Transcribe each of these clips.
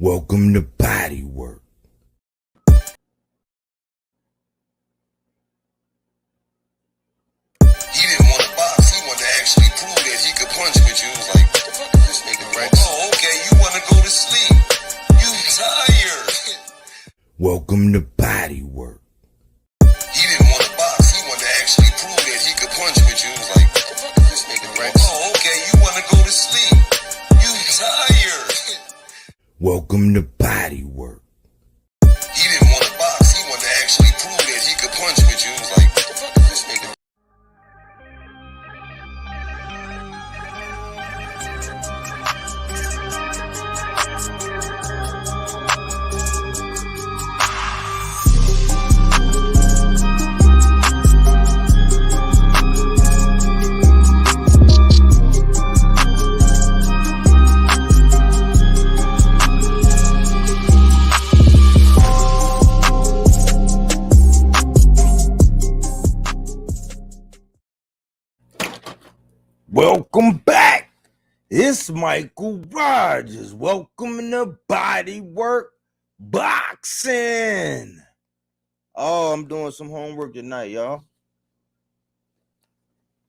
Welcome to Body Work. He didn't want to box. He wanted to actually prove that he could punch with you. He was like, what the fuck is this nigga doing? Oh, okay, you want to go to sleep. You tired. Welcome to Body Work. He didn't want to box. He wanted to actually prove that he could punch with you. He was like, what the fuck is this nigga doing? Oh, okay, you want to go to sleep. You tired. Welcome to Body Work. He didn't want to box. He wanted to actually prove that he could punch with you. He was like, what the fuck is this nigga doing? Welcome back. It's Michael Rogers. Welcome to Body Work Boxing. Oh, I'm doing some homework tonight, y'all.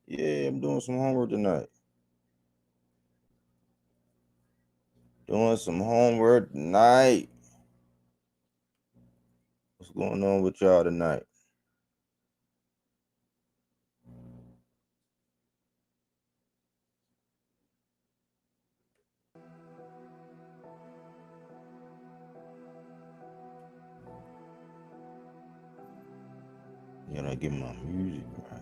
Yeah, I'm doing some homework tonight. What's going on with y'all tonight? I get my music right.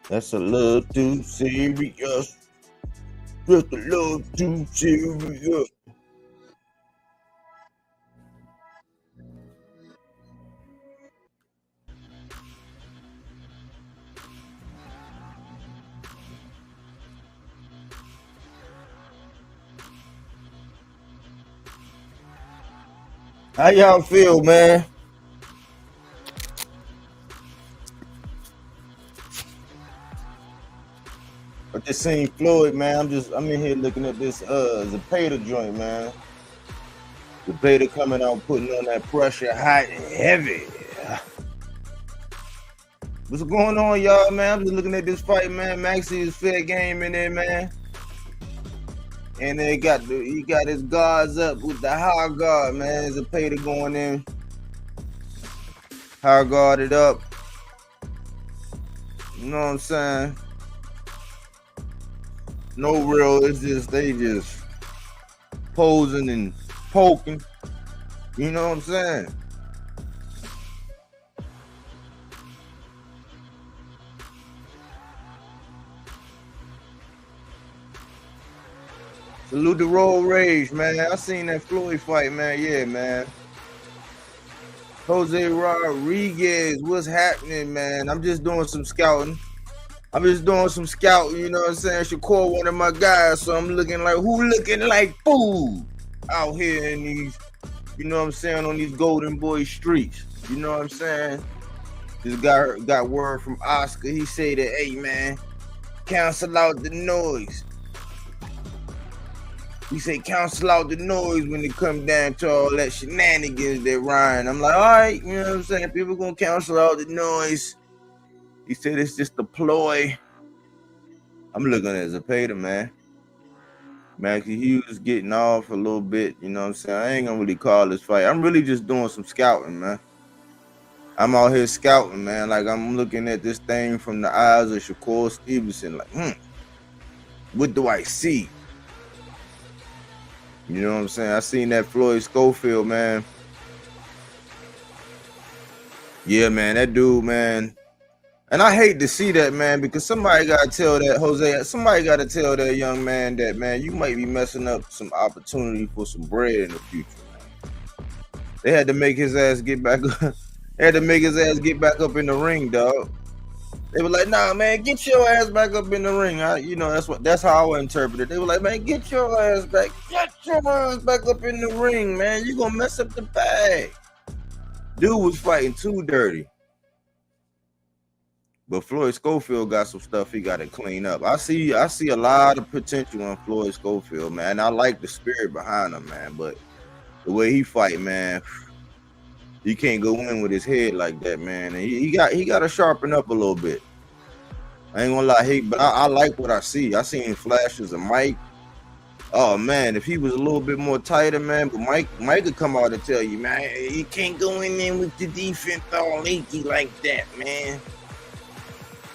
That's a little too serious. Just a little too serious. How y'all feel, man? I just seen Floyd, man. I'm in here looking at this Zepeda joint, man. Zepeda coming out, putting on that pressure hot and heavy. What's going on, y'all, man? I'm just looking at this fight, man. Maxie is fair game in there, man. And he got his guards up with the high guard, man. Zepeda going in, high guarded up. You know what I'm saying? No real, it's just they just posing and poking. You know what I'm saying? Salute the Road Rage, man. I seen that Floyd fight, man. Yeah, man. Jose Rodriguez, what's happening, man? I'm just doing some scouting. You know what I'm saying? Shakur, one of my guys, so I'm looking like food out here in these, you know what I'm saying, on these Golden Boy streets. You know what I'm saying? Just got word from Oscar. He said that, hey, man, cancel out the noise. He said cancel out the noise when it comes down to all that shenanigans that Ryan. I'm like, all right, you know what I'm saying? People gonna cancel out the noise. He said it's just a ploy. I'm looking at Zepeda, man. Maxie Hughes getting off a little bit, you know what I'm saying? I ain't gonna really call this fight. I'm really just doing some scouting, man. I'm out here scouting, man. Like, I'm looking at this thing from the eyes of Shakur Stevenson, like, what do I see? You know what I'm saying? I seen that Floyd Schofield, man. Yeah, man, that dude, man. And I hate to see that, man, because somebody got to tell that young man that, man, you might be messing up some opportunity for some bread in the future, man. They had to make his ass get back up. They had to make his ass get back up in the ring, dog. They were like, nah, man, get your ass back up in the ring. That's how I would interpret it. They were like, man, get your ass back up in the ring, man. You gonna mess up the bag. Dude was fighting too dirty. But Floyd Schofield got some stuff he got to clean up. I see a lot of potential in Floyd Schofield, man. I like the spirit behind him, man. But the way he fight, man, he can't go in with his head like that, man. And he got to sharpen up a little bit. I ain't gonna lie, but I like what I see. I seen flashes of Mike. Oh man, if he was a little bit more tighter, man, but Mike could come out and tell you, man, you can't go in there with the defense all leaky like that, man.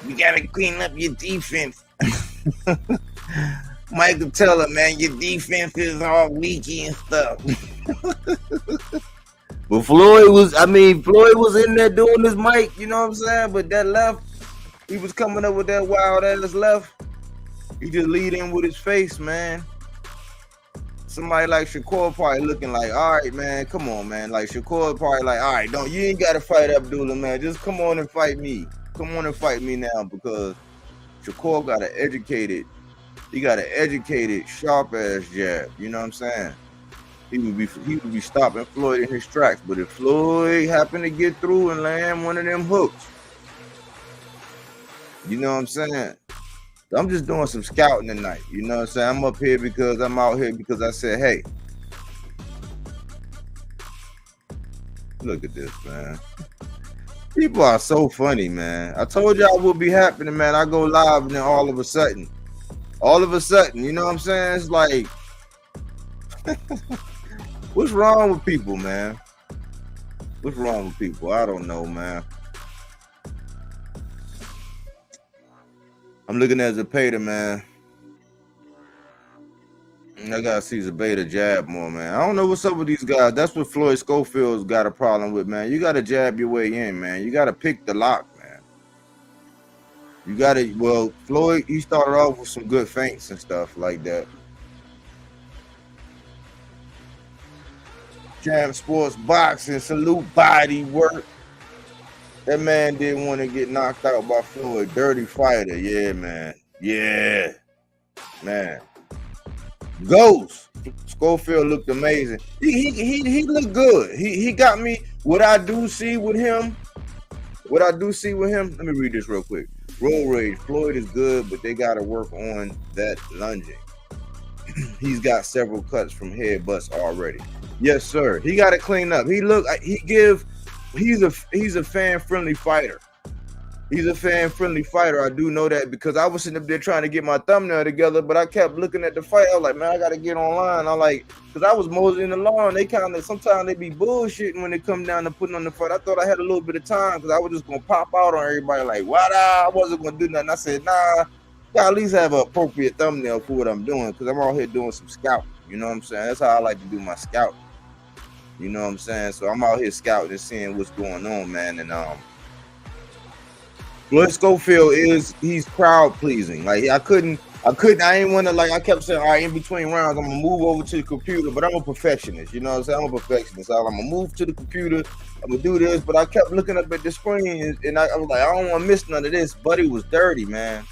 You gotta clean up your defense. Mike could tell him, man, your defense is all leaky and stuff. But Floyd was in there doing his Mike, you know what I'm saying? But that left, he was coming up with that wild ass left. He just lead in with his face, man. Somebody like Shakur probably looking like, all right, man, come on, man. Like Shakur probably like, all right, you ain't gotta fight Abdullah, man. Just come on and fight me. Come on and fight me now, because Shakur got an educated, sharp ass jab. You know what I'm saying? He would be stopping Floyd in his tracks. But if Floyd happened to get through and land one of them hooks, you know what I'm saying? I'm just doing some scouting tonight. You know what I'm saying? I'm out here because I said, hey, look at this, man. People are so funny, man. I told y'all what would be happening, man. I go live and then all of a sudden, you know what I'm saying? It's like, what's wrong with people, man? What's wrong with people? I don't know, man. I'm looking at Zepeda, man. I gotta see Zepeda jab more, man. I don't know what's up with these guys. That's what Floyd Schofield's got a problem with, man. You gotta jab your way in, man. You gotta pick the lock, man. Floyd, he started off with some good feints and stuff like that. Jam Sports Boxing, salute body work. That man didn't want to get knocked out by Floyd. Dirty fighter. Yeah, man. Yeah. Man. Goes. Schofield looked amazing. He looked good. He got me. What I do see with him. Let me read this real quick. Road rage. Floyd is good, but they got to work on that lunging. He's got several cuts from headbutts already. Yes, sir. He got to clean up. He's a fan-friendly fighter. He's a fan-friendly fighter. I do know that because I was sitting up there trying to get my thumbnail together, but I kept looking at the fight. I was like, man, I got to get online. Because I was moseying along. Sometimes they be bullshitting when they come down to putting on the fight. I thought I had a little bit of time because I was just going to pop out on everybody like, what? I wasn't going to do nothing. I said, nah, I at least have an appropriate thumbnail for what I'm doing because I'm out here doing some scouting. You know what I'm saying? That's how I like to do my scouting. You know what I'm saying? So I'm out here scouting and seeing what's going on, man. And Floyd Schofield he's crowd pleasing. Like I ain't want to, like I kept saying, all right, in between rounds, I'm gonna move over to the computer, but I'm a perfectionist, you know what I'm saying? I'm a perfectionist. I'm gonna move to the computer, I'm gonna do this, but I kept looking up at the screen and I was like, I don't want to miss none of this. Buddy was dirty, man.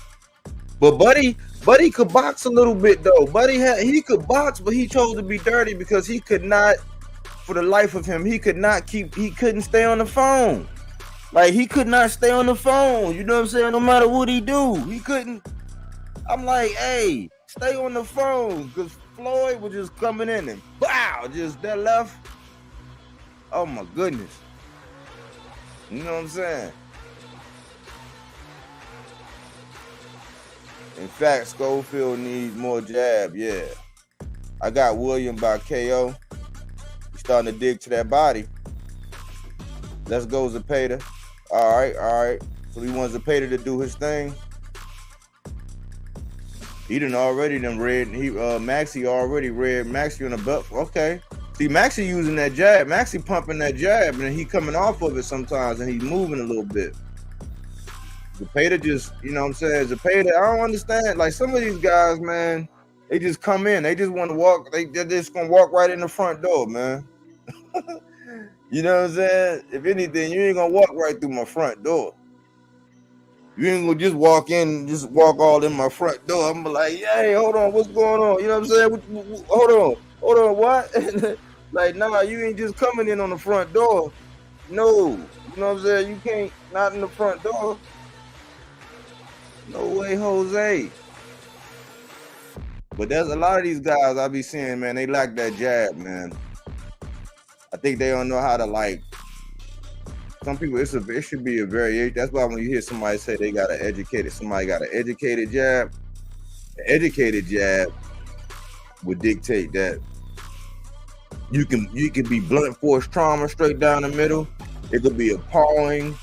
But Buddy could box a little bit though. He could box, but he chose to be dirty because he could not. For the life of him, he couldn't stay on the phone. Like, he could not stay on the phone. You know what I'm saying? No matter what he do, he couldn't. I'm like, hey, stay on the phone. Because Floyd was just coming in and, wow, just that left. Oh, my goodness. You know what I'm saying? In fact, Schofield needs more jab, yeah. I got William by KO. Starting to dig to that body. Let's go, Zepeda. All right. So he wants Zepeda to do his thing. He already read. Maxie already read Maxie on the belt. Okay. See, Maxie using that jab. Maxie pumping that jab, and he coming off of it sometimes, and he's moving a little bit. Zepeda just, you know what I'm saying? Zepeda, I don't understand. Like some of these guys, man, they just come in. They just want to walk. They're just gonna walk right in the front door, man. You know what I'm saying? If anything, you ain't gonna walk right through my front door. You ain't gonna just walk in, just walk all in my front door. I'm like, hey, hold on, what's going on? You know what I'm saying? Hold on, what? Like, nah, you ain't just coming in on the front door. No, you know what I'm saying? You can't, not in the front door. No way, Jose. But there's a lot of these guys I be seeing, man, they lack that jab, man. I think they don't know how to, like, some people, it should be a variation. That's why when you hear somebody say somebody got an educated jab, an educated jab would dictate that you can be blunt force trauma straight down the middle. It could be appalling.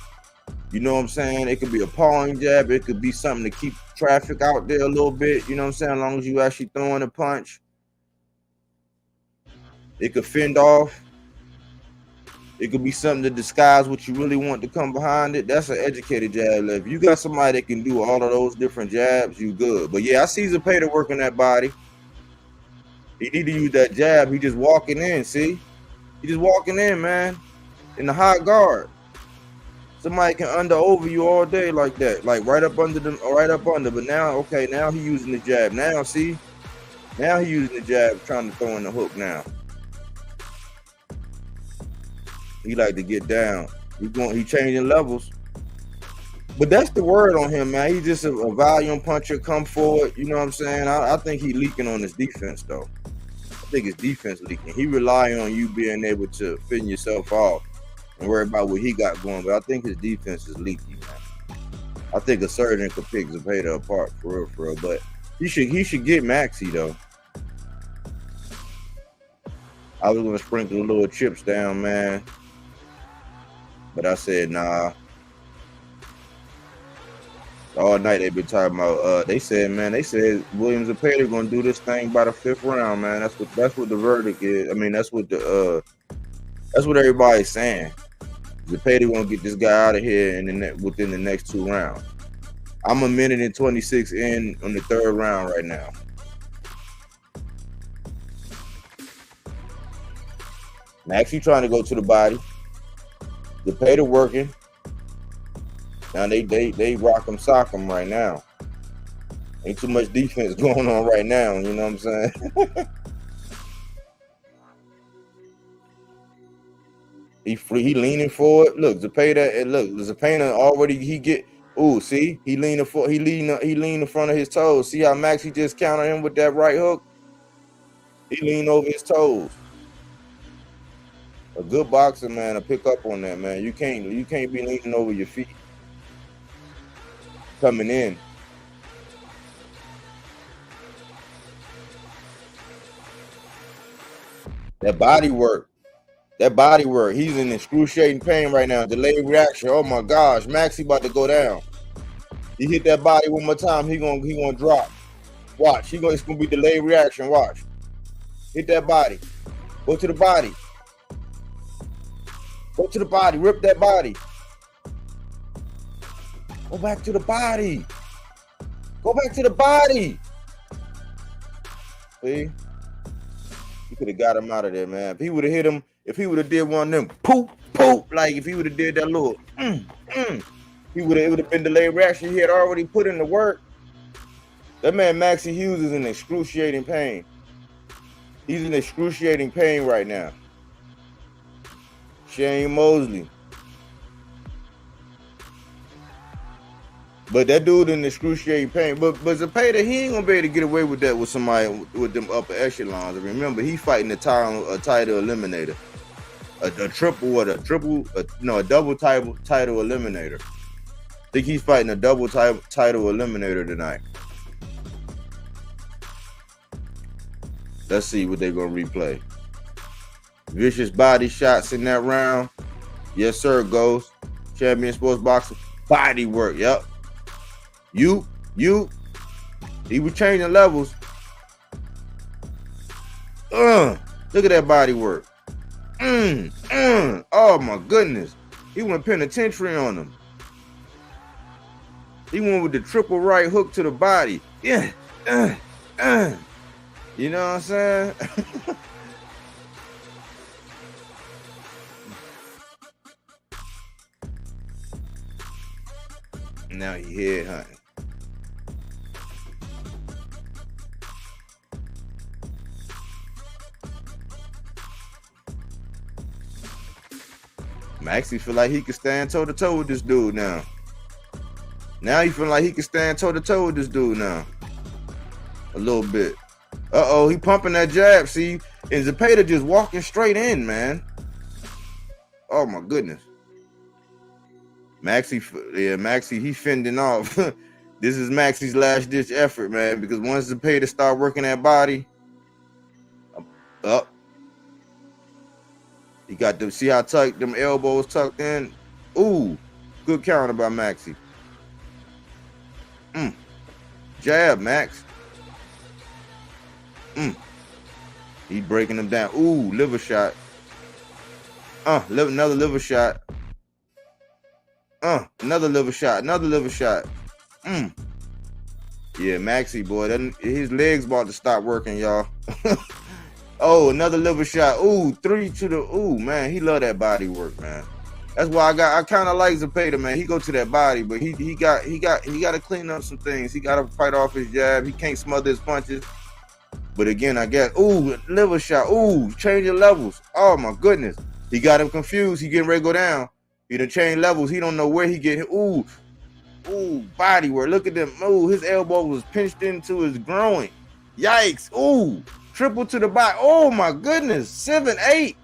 You know what I'm saying? It could be a appalling jab. It could be something to keep traffic out there a little bit. You know what I'm saying? As long as you actually throwing a punch. It could fend off. It could be something to disguise what you really want to come behind it. That's an educated jab. If you got somebody that can do all of those different jabs, you good. But yeah, I see Zepeda working that body. He need to use that jab. He just walking in, see? He just walking in, man. In the high guard. Somebody can over you all day like that. Like right up under them, or right up under. But now, okay, now he using the jab. Now, see? Now he using the jab, trying to throw in the hook now. He like to get down. He changing levels. But that's the word on him, man. He's just a volume puncher, come forward. You know what I'm saying? I think he leaking on his defense, though. I think his defense leaking. He relying on you being able to fend yourself off and worry about what he got going. But I think his defense is leaky, man. I think a surgeon could pick Zepeda apart for real. But he should get Maxie, though. I was gonna sprinkle a little chips down, man. But I said, nah. All night they've been talking about. They said Williams and Zepeda gonna do this thing by the 5th round, man. That's what the verdict is. I mean, that's what everybody's saying. Zepeda gonna get this guy out of here within the next 2 rounds. I'm 1:26 in on the 3rd round right now. Maxie trying to go to the body. Zepeda working. Now they rock him, sock him right now. Ain't too much defense going on right now. You know what I'm saying? he leaning forward. Look, Zepeda. And look, Zepeda already he get. Ooh, see, he leaning for. He lean in front of his toes. See how Maxie just countered him with that right hook. He leaned over his toes. A good boxer, man, to pick up on that, man. You can't be leaning over your feet. Coming in. That body work. He's in excruciating pain right now. Delayed reaction. Oh my gosh, Maxie about to go down. He hit that body one more time. He gonna drop. Watch. It's gonna be delayed reaction. Watch. Hit that body. Go to the body. Go to the body. Rip that body. Go back to the body. Go back to the body. See? He could have got him out of there, man. If he would have hit him, if he would have did one of them, poop, like if he would have did that little, it would have been delayed reaction. He had already put in the work. That man, Maxie Hughes, is in excruciating pain. He's in excruciating pain right now. Shane Mosley. But that dude in excruciating pain. But Zepeda, he ain't gonna be able to get away with that with somebody with them upper echelons. And remember, he fighting a title eliminator. A double title eliminator. I think he's fighting a double title eliminator tonight. Let's see what they're gonna replay. Vicious body shots in that round. Yes, sir, Ghost. Champion Sports Boxing. Body work, yep. You. He was changing levels. Look at that body work. Oh my goodness. He went penitentiary on him. He went with the triple right hook to the body. Yeah. You know what I'm saying? Now he head hunting. Maxie feel like he can stand toe to toe with this dude now. Now he feeling like he can stand toe to toe with this dude now. A little bit. Uh-oh, he pumping that jab, see? And Zepeda just walking straight in, man. Oh my goodness. Maxie, he's fending off. This is Maxie's last ditch effort, man, because once Zepeda start working that body, up. He got them, see how tight them elbows tucked in? Ooh, good counter by Maxie. Jab, Max. He breaking them down. Ooh, liver shot. Another liver shot. Another liver shot. Another liver shot. Yeah, Maxie, boy, his legs about to stop working, y'all. Oh, another liver shot. Ooh, 3 to the. Ooh, man, he love that body work, man. That's why I kind of like Zepeda, man. He go to that body, but he got to clean up some things. He got to fight off his jab. He can't smother his punches. But again, I guess, ooh, liver shot. Ooh, changing levels. Oh my goodness, he got him confused. He getting ready to go down. He done changed levels. He don't know where he get. Ooh, body work. Look at them. Ooh, his elbow was pinched into his groin. Yikes. Ooh, triple to the body. Oh my goodness, 7-8.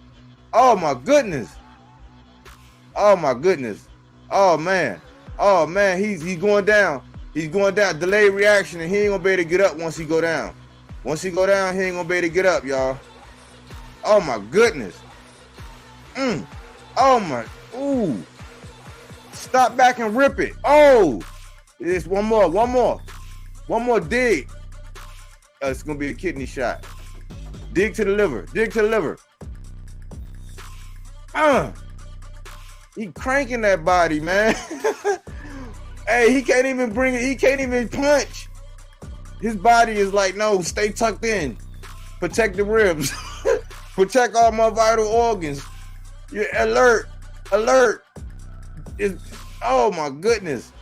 Oh my goodness. Oh my goodness. Oh man. Oh man. He's going down. He's going down. Delayed reaction, and he ain't gonna be able to get up once he go down. Once he go down, he ain't gonna be able to get up, y'all. Oh my goodness. Oh my. Ooh. Stop back and rip it. Oh. It's one more. One more dig. It's gonna be a kidney shot. Dig to the liver. Dig to the liver. He cranking that body, man. Hey, he can't even bring it. He can't even punch. His body is like, no, stay tucked in. Protect the ribs. Protect all my vital organs. You're alert. Oh my goodness.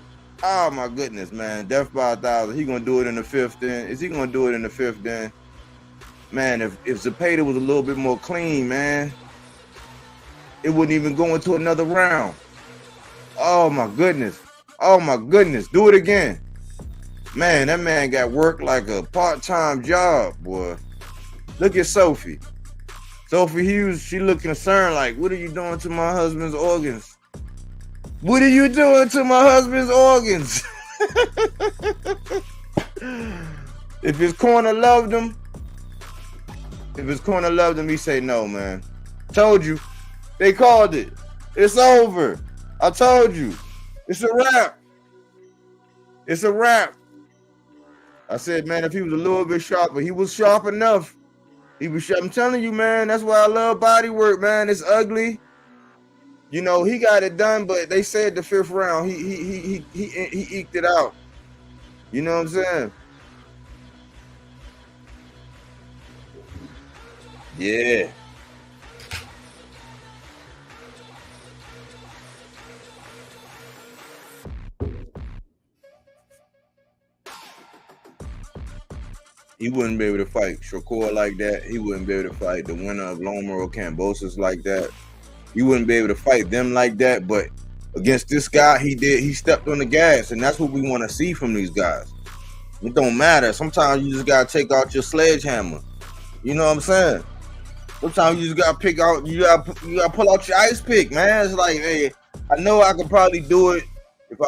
Oh my goodness, man. Death by 1,000. He gonna do it in the 5th then. Is he gonna do it in the 5th then? Man, if Zepeda was a little bit more clean, man, it wouldn't even go into another round. Oh my goodness. Oh my goodness. Do it again. Man, that man got work like a part-time job, boy. Look at Sophie. Sophie Hughes, she look concerned like, what are you doing to my husband's organs? What are you doing to my husband's organs? If his corner loved him, he say no, man. Told you. They called it. It's over. I told you. It's a wrap. It's a wrap. I said, man, if he was a little bit sharper, he was sharp enough. He was sharp. I'm telling you, man, that's why I love body work, man. It's ugly. You know, he got it done, but they said the 5th round, he eked it out. You know what I'm saying? Yeah. He wouldn't be able to fight Shakur like that. He wouldn't be able to fight the winner of Loma or Cambosis like that. He wouldn't be able to fight them like that. But against this guy, he did. He stepped on the gas, and that's what we want to see from these guys. It don't matter. Sometimes you just gotta take out your sledgehammer. You know what I'm saying? Sometimes you just gotta pick out. You gotta pull out your ice pick, man. It's like, hey, I know I could probably do it if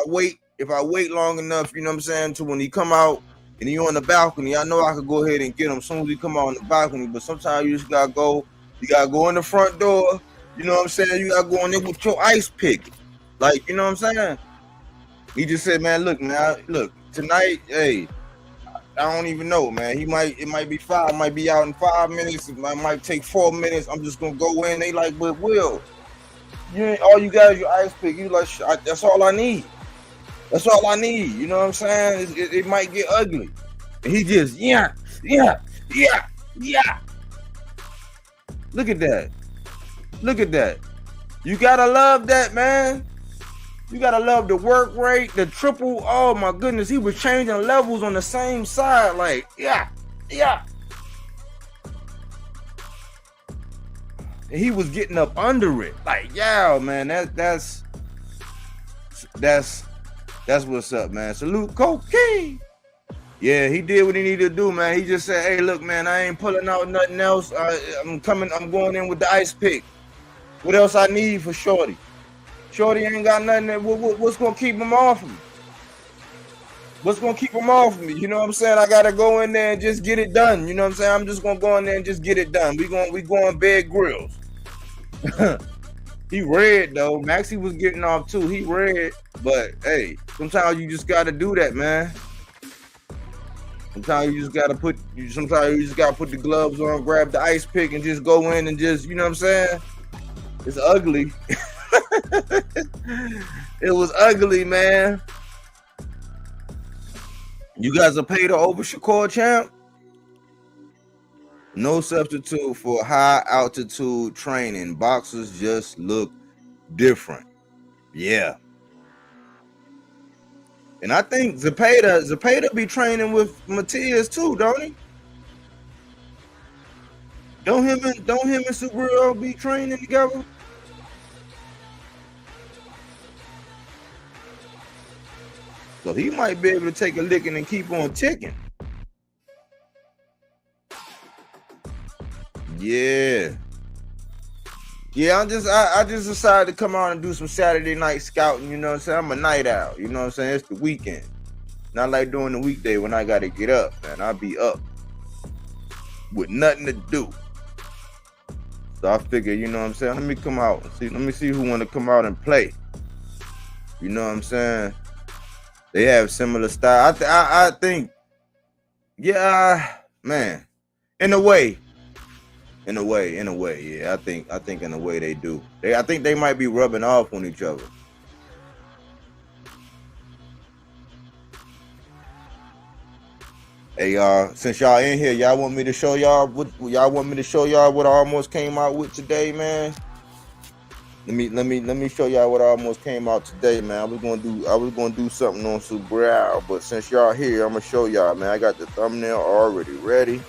I wait long enough. You know what I'm saying? To when he come out. And he on the balcony, I know I could go ahead and get him as soon as he come out on the balcony. But sometimes you just gotta go. You gotta go in the front door. You know what I'm saying? You gotta go in there with your ice pick, like, you know what I'm saying? He just said, man, look, tonight, hey, I don't even know, man. It might be 5, might be out in 5 minutes. It might take 4 minutes. I'm just gonna go in. They like, but Will, all you got is your ice pick. You like, that's all I need. That's all I need. You know what I'm saying? It might get ugly. And he just, yeah. Look at that. You gotta love that, man. You gotta love the work rate, the triple. Oh my goodness, he was changing levels on the same side. Like, yeah. And he was getting up under it. Like, yeah, man, that's That's what's up, man. Salute Cocaine. Yeah, he did what he needed to do, man. He just said, hey, look, man, I ain't pulling out nothing else. I'm going in with the ice pick. What else I need for Shorty? Shorty ain't got nothing. What's going to keep him off of me? What's going to keep him off of me? You know what I'm saying? I got to go in there and just get it done. You know what I'm saying? I'm just going to go in there and just get it done. We going Bed Grills. He red, though. Maxie was getting off, too. He red. But, hey, sometimes you just got to do that, man. Sometimes you just got to put the gloves on, grab the ice pick, and just go in and just, you know what I'm saying? It's ugly. It was ugly, man. You guys are paid over Shakur, champ? No substitute for high altitude training. Boxers just look different. Yeah. And I think Zepeda be training with Matias too, don't he? Don't him and Subaru be training together? So he might be able to take a licking and keep on ticking. Yeah. Yeah, I just decided to come out and do some Saturday night scouting, you know what I'm saying? I'm a night owl, you know what I'm saying? It's the weekend. Not like during the weekday when I gotta get up, man. I'll be up with nothing to do. So I figured, you know what I'm saying? Let me come out and see. Let me see who wanna come out and play. You know what I'm saying? They have similar style. I think, yeah, man. In a way, yeah. I think in a way they do. I think they might be rubbing off on each other. Hey, y'all, since y'all in here, y'all want me to show y'all what I almost came out with today, man? Let me show y'all what I almost came out today, man. I was gonna do something on Subaru, but since y'all here, I'm gonna show y'all, man. I got the thumbnail already ready.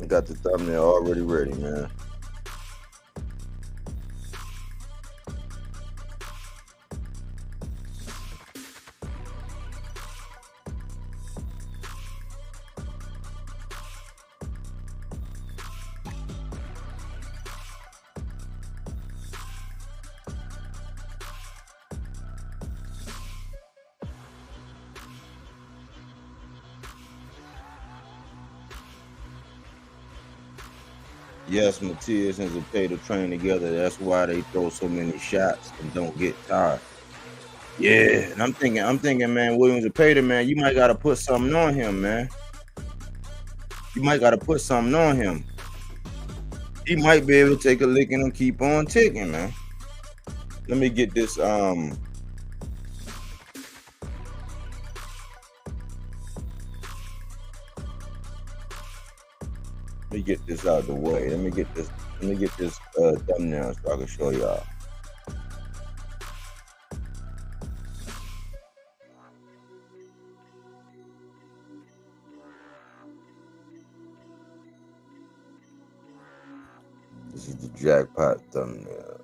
I got the thumbnail already ready, man. Yes, Matias and Zepeda train together. That's why they throw so many shots and don't get tired. Yeah, and I'm thinking, man, William Zepeda, man, you might gotta put something on him, man. You might gotta put something on him. He might be able to take a licking and keep on ticking, man. Let me get this. Let me get this out of the way. Let me get this thumbnail so I can show y'all. This is the jackpot thumbnail.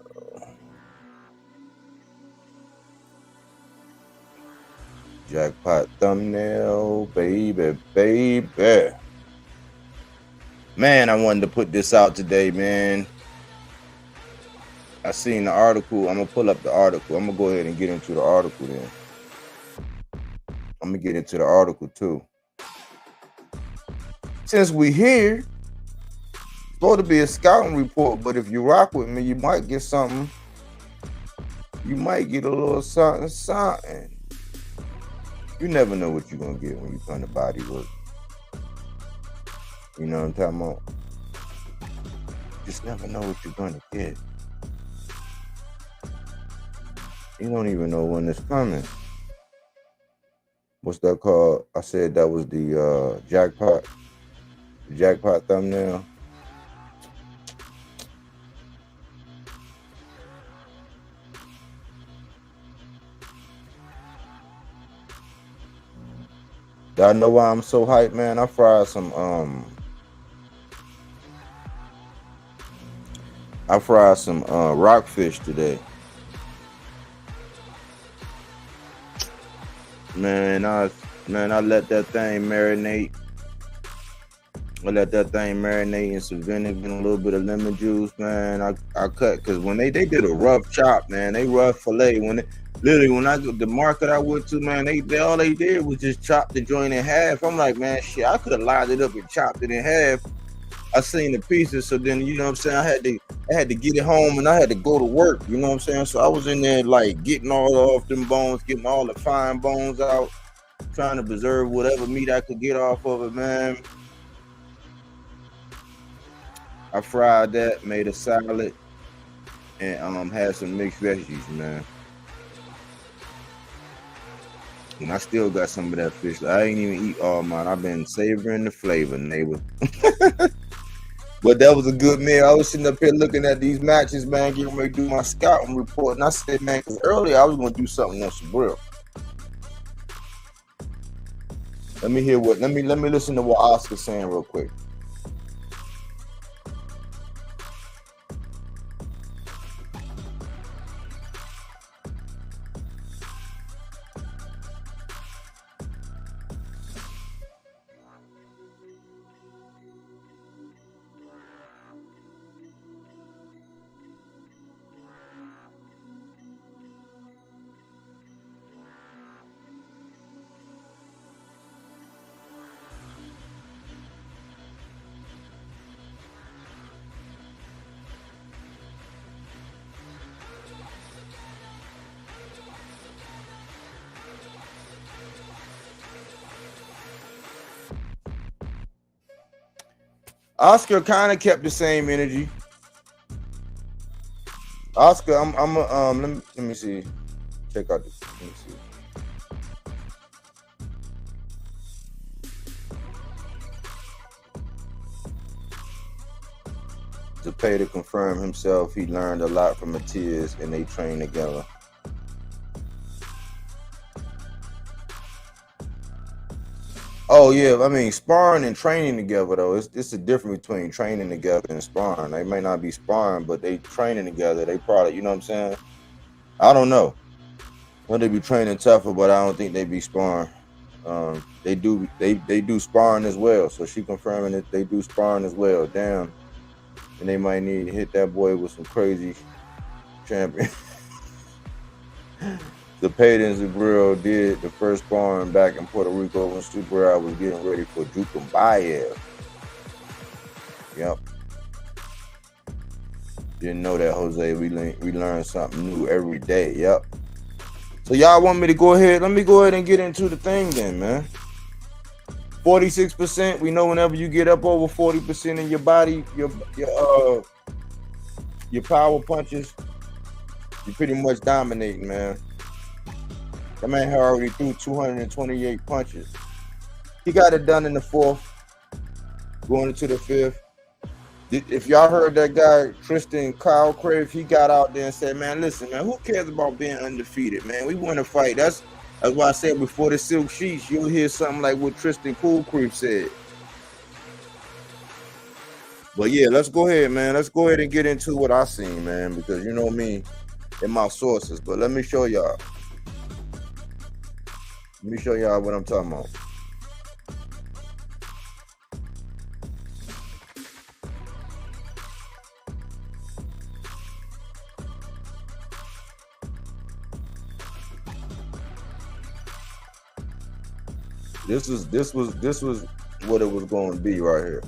Jackpot thumbnail, baby. Man, I wanted to put this out today, man. I seen the article. I'm gonna pull up the article. I'm gonna go ahead and get into the article then. I'm gonna get into the article too. Since we here, it's supposed to be a scouting report, but if you rock with me, you might get something. You might get a little something. You never know what you're gonna get when you come to body work. You know what I'm talking about? Just never know what you're gonna get. You don't even know when it's coming. What's that called? I said that was the jackpot thumbnail. Y'all know why I'm so hyped, man? I fried some I fried some rockfish today. Man, I let that thing marinate. I let that thing marinate in some vinegar and a little bit of lemon juice, man. I cut because when they did a rough chop, man, they rough fillet. When I go the market I went to, man, they all they did was just chop the joint in half. I'm like, man, shit, I could have lined it up and chopped it in half. I seen the pieces, so then you know what I'm saying. I had to get it home and I had to go to work. You know what I'm saying. So I was in there like getting all off them bones, getting all the fine bones out, trying to preserve whatever meat I could get off of it, man. I fried that, made a salad, and had some mixed veggies, man. And I still got some of that fish. I ain't even eat all mine. I've been savoring the flavor, neighbor. But that was a good meal. I was sitting up here looking at these matches, man, getting ready to do my scouting report. And I said, man, because earlier I was going to do something on some grill. Let me listen to what Oscar's saying real quick. Oscar kind of kept the same energy. Oscar, let me see. Check out this. Let me see. Zepeda confirmed himself. He learned a lot from Matias, and they trained together. Oh yeah, I mean sparring and training together though. It's a difference between training together and sparring. They may not be sparring, but they training together. They probably, you know what I'm saying? I don't know. Well, they be training tougher, but I don't think they be sparring. They do sparring as well. So she confirming that they do sparring as well. Damn. And they might need to hit that boy with some crazy champion. The Zepeda and Grill did the first sparring back in Puerto Rico when Super was getting ready for Jukumbayev. Yep. Didn't know that, Jose. We learn something new every day. Yep. So y'all want me to go ahead? Let me go ahead and get into the thing then, man. 46%. We know whenever you get up over 40% in your body, your power punches, you're pretty much dominating, man. That man already threw 228 punches. He got it done in the fourth, going into the fifth. If y'all heard that guy, Tristan Kyle Crave, he got out there and said, man, listen, man, who cares about being undefeated, man? We want to fight. That's why I said before the Silk Sheets, you'll hear something like what Tristan Cool Creep said. But yeah, let's go ahead, man. Let's go ahead and get into what I seen, man, because you know me and my sources. But let me show y'all. Let me show y'all what I'm talking about. This was what it was going to be right here.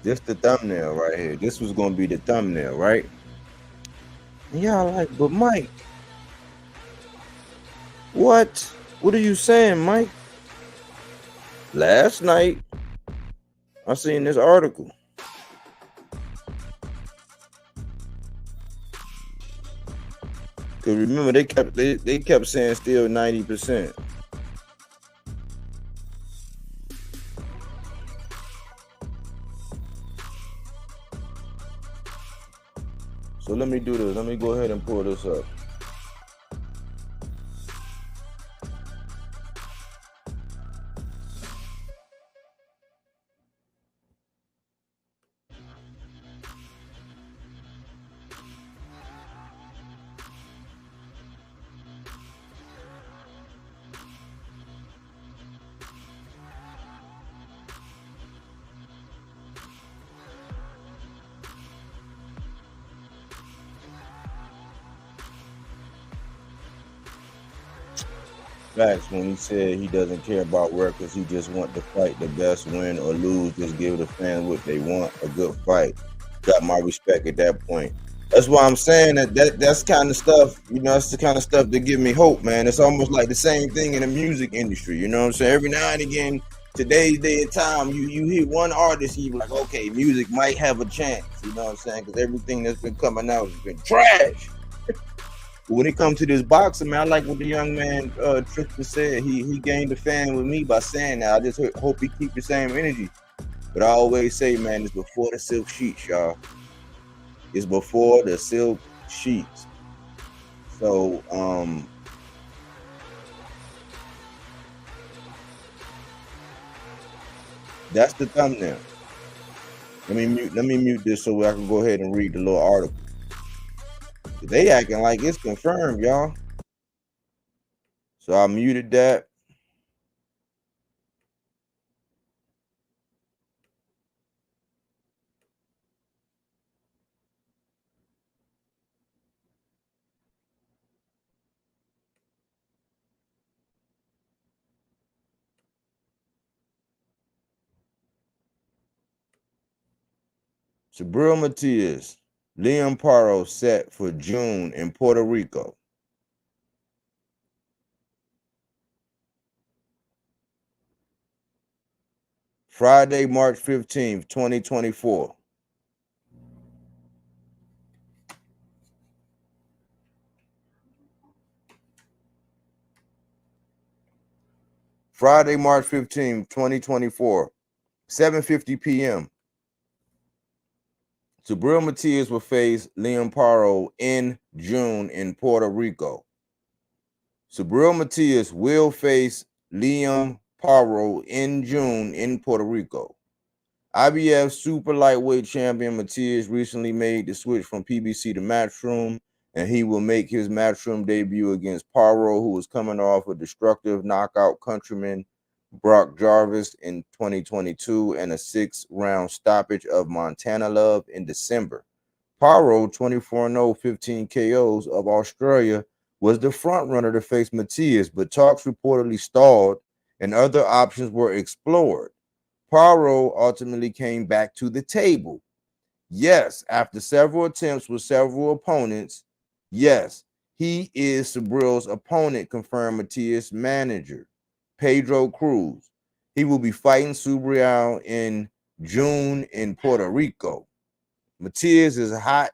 This the thumbnail right here. This was going to be the thumbnail, right? And y'all like, but Mike, what? What are you saying, Mike? Last night, I seen this article. Cause remember they kept saying still 90%. So let me do this. Let me go ahead and pull this up. Facts when he said he doesn't care about records, he just want to fight the best, win or lose, just give the fans what they want, a good fight. Got my respect at that point. That's why I'm saying that's kind of stuff, that's the kind of stuff that give me hope, man. It's almost like the same thing in the music industry, you know what I'm saying? Every now and again, today's day and time, you hit one artist, you like, okay, music might have a chance, you know what I'm saying? Because everything that's been coming out has been trash. When it comes to this boxing, man, I like what the young man Tristan said. He gained a fan with me by saying that. I just hope he keep the same energy. But I always say, man, it's before the silk sheets, y'all. It's before the silk sheets. So that's the thumbnail. Let me mute this so I can go ahead and read the little article. They acting like it's confirmed, y'all. So I muted that. Sabril Matias, Liam Paro set for June in Puerto Rico. Friday, March 15th, 2024. Friday, March 15th, 2024, 7:50 p.m. Sabril Matias will face Liam Paro in June in Puerto Rico. Sabril Matias will face Liam Paro in June in Puerto Rico. IBF super lightweight champion Matias recently made the switch from PBC to Matchroom, and he will make his Matchroom debut against Paro, who is coming off a destructive knockout countryman Brock Jarvis in 2022 and a 6-round stoppage of Montana Love in December. Paro, 24-0, 15 KOs of Australia, was the front runner to face Matias, but talks reportedly stalled and other options were explored. Paro ultimately came back to the table. Yes, after several attempts with several opponents, yes, he is Sabril's opponent, confirmed Matias' manager, Pedro Cruz. He will be fighting Subriel in June in Puerto Rico. Matias is a hot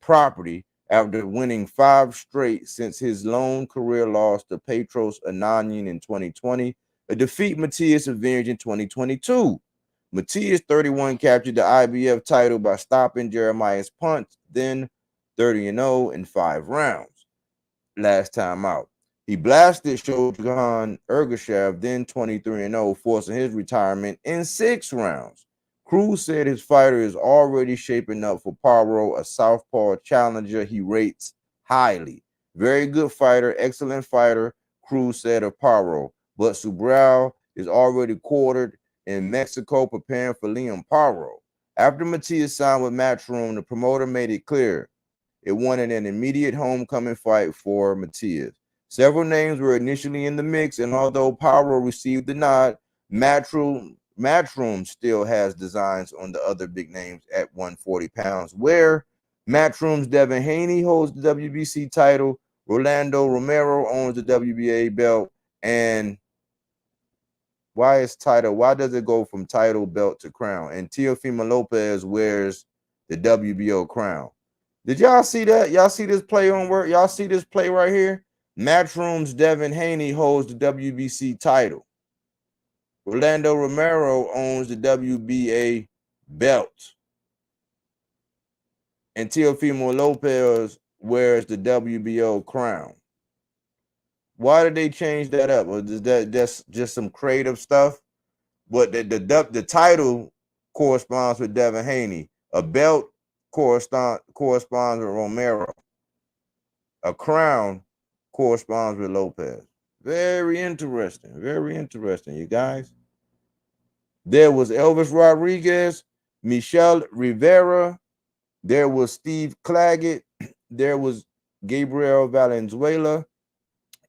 property after winning 5 straight since his lone career loss to Petros Ananian in 2020, a defeat Matias avenged in 2022. Matias, 31, captured the IBF title by stopping Jeremiah's punch, then 30-0 in 5 rounds. Last time out, he blasted Shogun Ergashev, then 23-0, forcing his retirement in 6 rounds. Cruz said his fighter is already shaping up for Paro, a southpaw challenger he rates highly. Very good fighter, excellent fighter, Cruz said of Paro. But Subriel is already quartered in Mexico preparing for Liam Paro. After Matias signed with Matchroom, the promoter made it clear it wanted an immediate homecoming fight for Matias. Several names were initially in the mix, and although Paro received the nod, Matchroom still has designs on the other big names at 140 pounds, where Matchroom's Devin Haney holds the WBC title, Rolando Romero owns the WBA belt, and why does it go from title, belt to crown? And Teofimo Lopez wears the WBO crown. Did y'all see that? Y'all see this play on work? Y'all see this play right here? Matchroom's Devin Haney holds the WBC title. Rolando Romero owns the WBA belt. and Teofimo Lopez wears the WBO crown. Why did they change that up? Or is that's just some creative stuff? But the title corresponds with Devin Haney. A belt corresponds with Romero. A crown corresponds with Lopez. Very interesting. Very interesting, you guys. There was Elvis Rodriguez, Michelle Rivera. There was Steve Claggett. There was Gabriel Valenzuela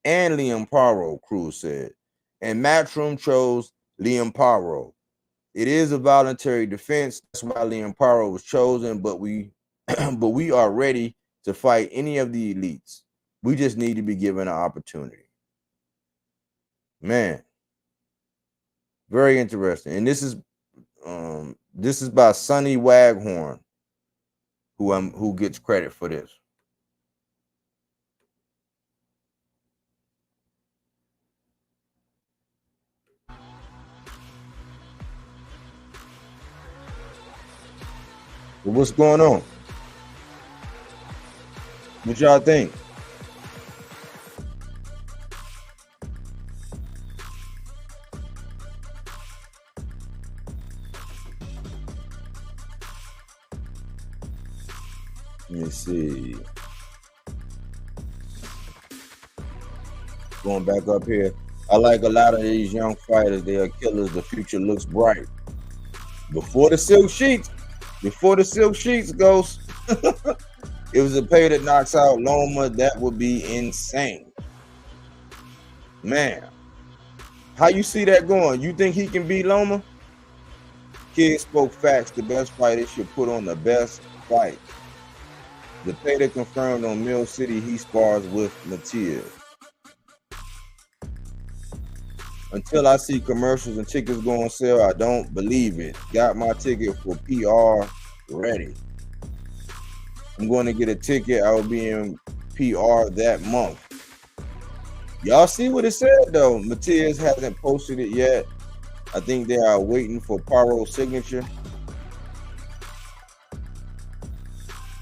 and Liam Paro, Cruz said. And Matchroom chose Liam Paro. It is a voluntary defense. That's why Liam Paro was chosen, but we are ready to fight any of the elites. We just need to be given an opportunity. Man, very interesting. And this is by Sonny Waghorn, who gets credit for this. Well, what's going on? What y'all think? Let me see. Going back up here. I like a lot of these young fighters. They are killers. The future looks bright. Before the silk sheets goes. It was a pay that knocks out Loma. That would be insane. Man. How you see that going? You think he can beat Loma? Kid spoke facts. The best fighters should put on the best fight. Zepeda confirmed on Mill City he spars with Matias. Until I see commercials and tickets go on sale, I don't believe it. Got my ticket for PR ready. I'm going to get a ticket. I will be in PR that month. Y'all see what it said, though? Matias hasn't posted it yet. I think they are waiting for Paro's signature.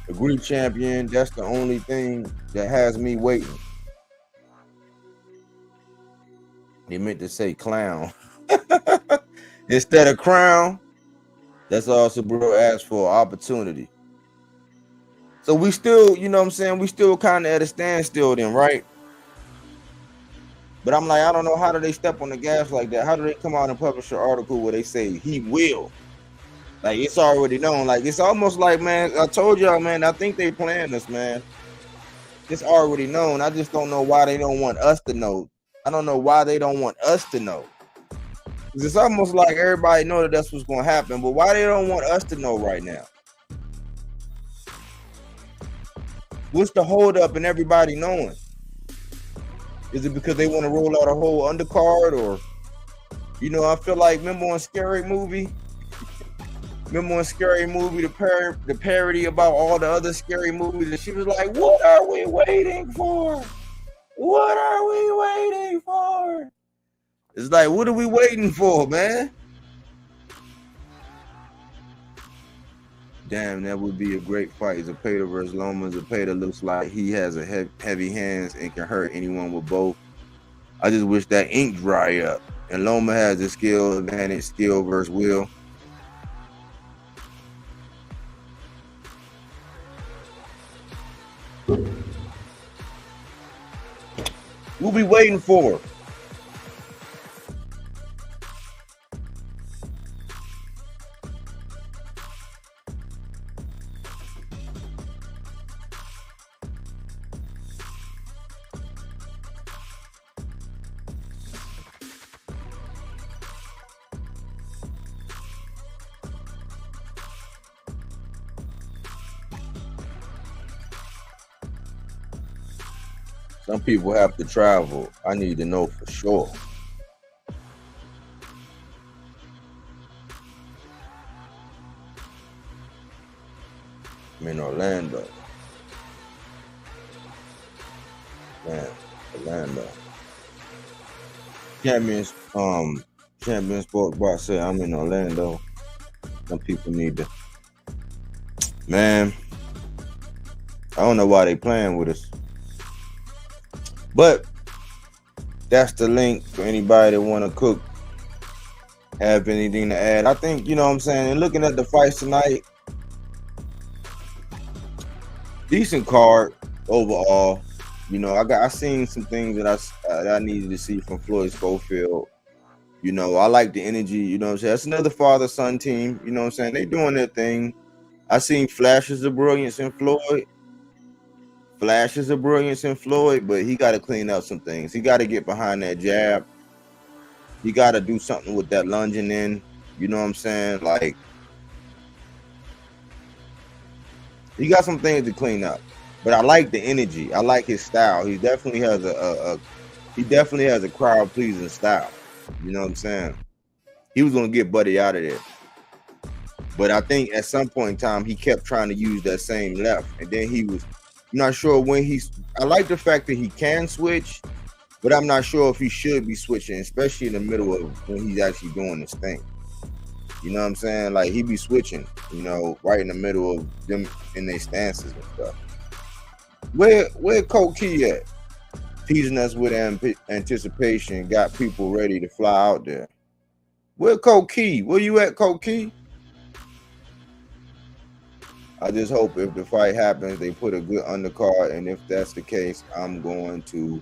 Agreed champion. That's the only thing that has me waiting. They meant to say clown. Instead of crown. That's all Saburo asked for, opportunity. So we still, you know what I'm saying? We still kind of at a standstill then, right? But I'm like, I don't know, how do they step on the gas like that? How do they come out and publish an article where they say he will? Like, it's already known. Like, it's almost like, man, I told y'all, man, I think they planned this, man. It's already known. I just don't know why they don't want us to know. I don't know why they don't want us to know. It's almost like everybody know that that's what's going to happen, but why they don't want us to know right now? What's the holdup in everybody knowing? Is it because they want to roll out a whole undercard, or, you know, I feel like, remember on Scary Movie? Remember on Scary Movie, the parody about all the other scary movies, and she was like, what are we waiting for? What are we waiting for? It's like, what are we waiting for, man? Damn, that would be a great fight. Zepeda versus Loma. Zepeda looks like he has a heavy hands and can hurt anyone with both. I just wish that ink dry up. And Loma has the skill advantage, skill versus will. We'll be waiting for. Some people have to travel. I need to know for sure. I'm in Orlando. Man, Orlando. Champion Sports Bar said I'm in Orlando. Some people need to. Man, I don't know why they playing with us. But that's the link for anybody that want to cook, have anything to add. I think, you know what I'm saying, and looking at the fights tonight, decent card overall. You know, I seen some things that I needed to see from Floyd Schofield. You know, I like the energy, you know what I'm saying? That's another father-son team, you know what I'm saying? They doing their thing. I seen flashes of brilliance in Floyd. But he got to clean up some things. He got to get behind that jab. He got to do something with that lunging in. You know what I'm saying? Like, he got some things to clean up. But I like the energy. I like his style. He definitely has a crowd pleasing style. You know what I'm saying? He was gonna get Buddy out of there. But I think at some point in time he kept trying to use that same left. And then he was not sure when I like the fact that he can switch, but I'm not sure if he should be switching, especially in the middle of when he's actually doing this thing. You know what I'm saying? Like, he be switching, you know, right in the middle of them in their stances and stuff. Where Coach Key at? Teasing us with anticipation, got people ready to fly out there. Where Coach Key? Where you at, Coach Key? I just hope if the fight happens, they put a good undercard, and if that's the case, I'm going to.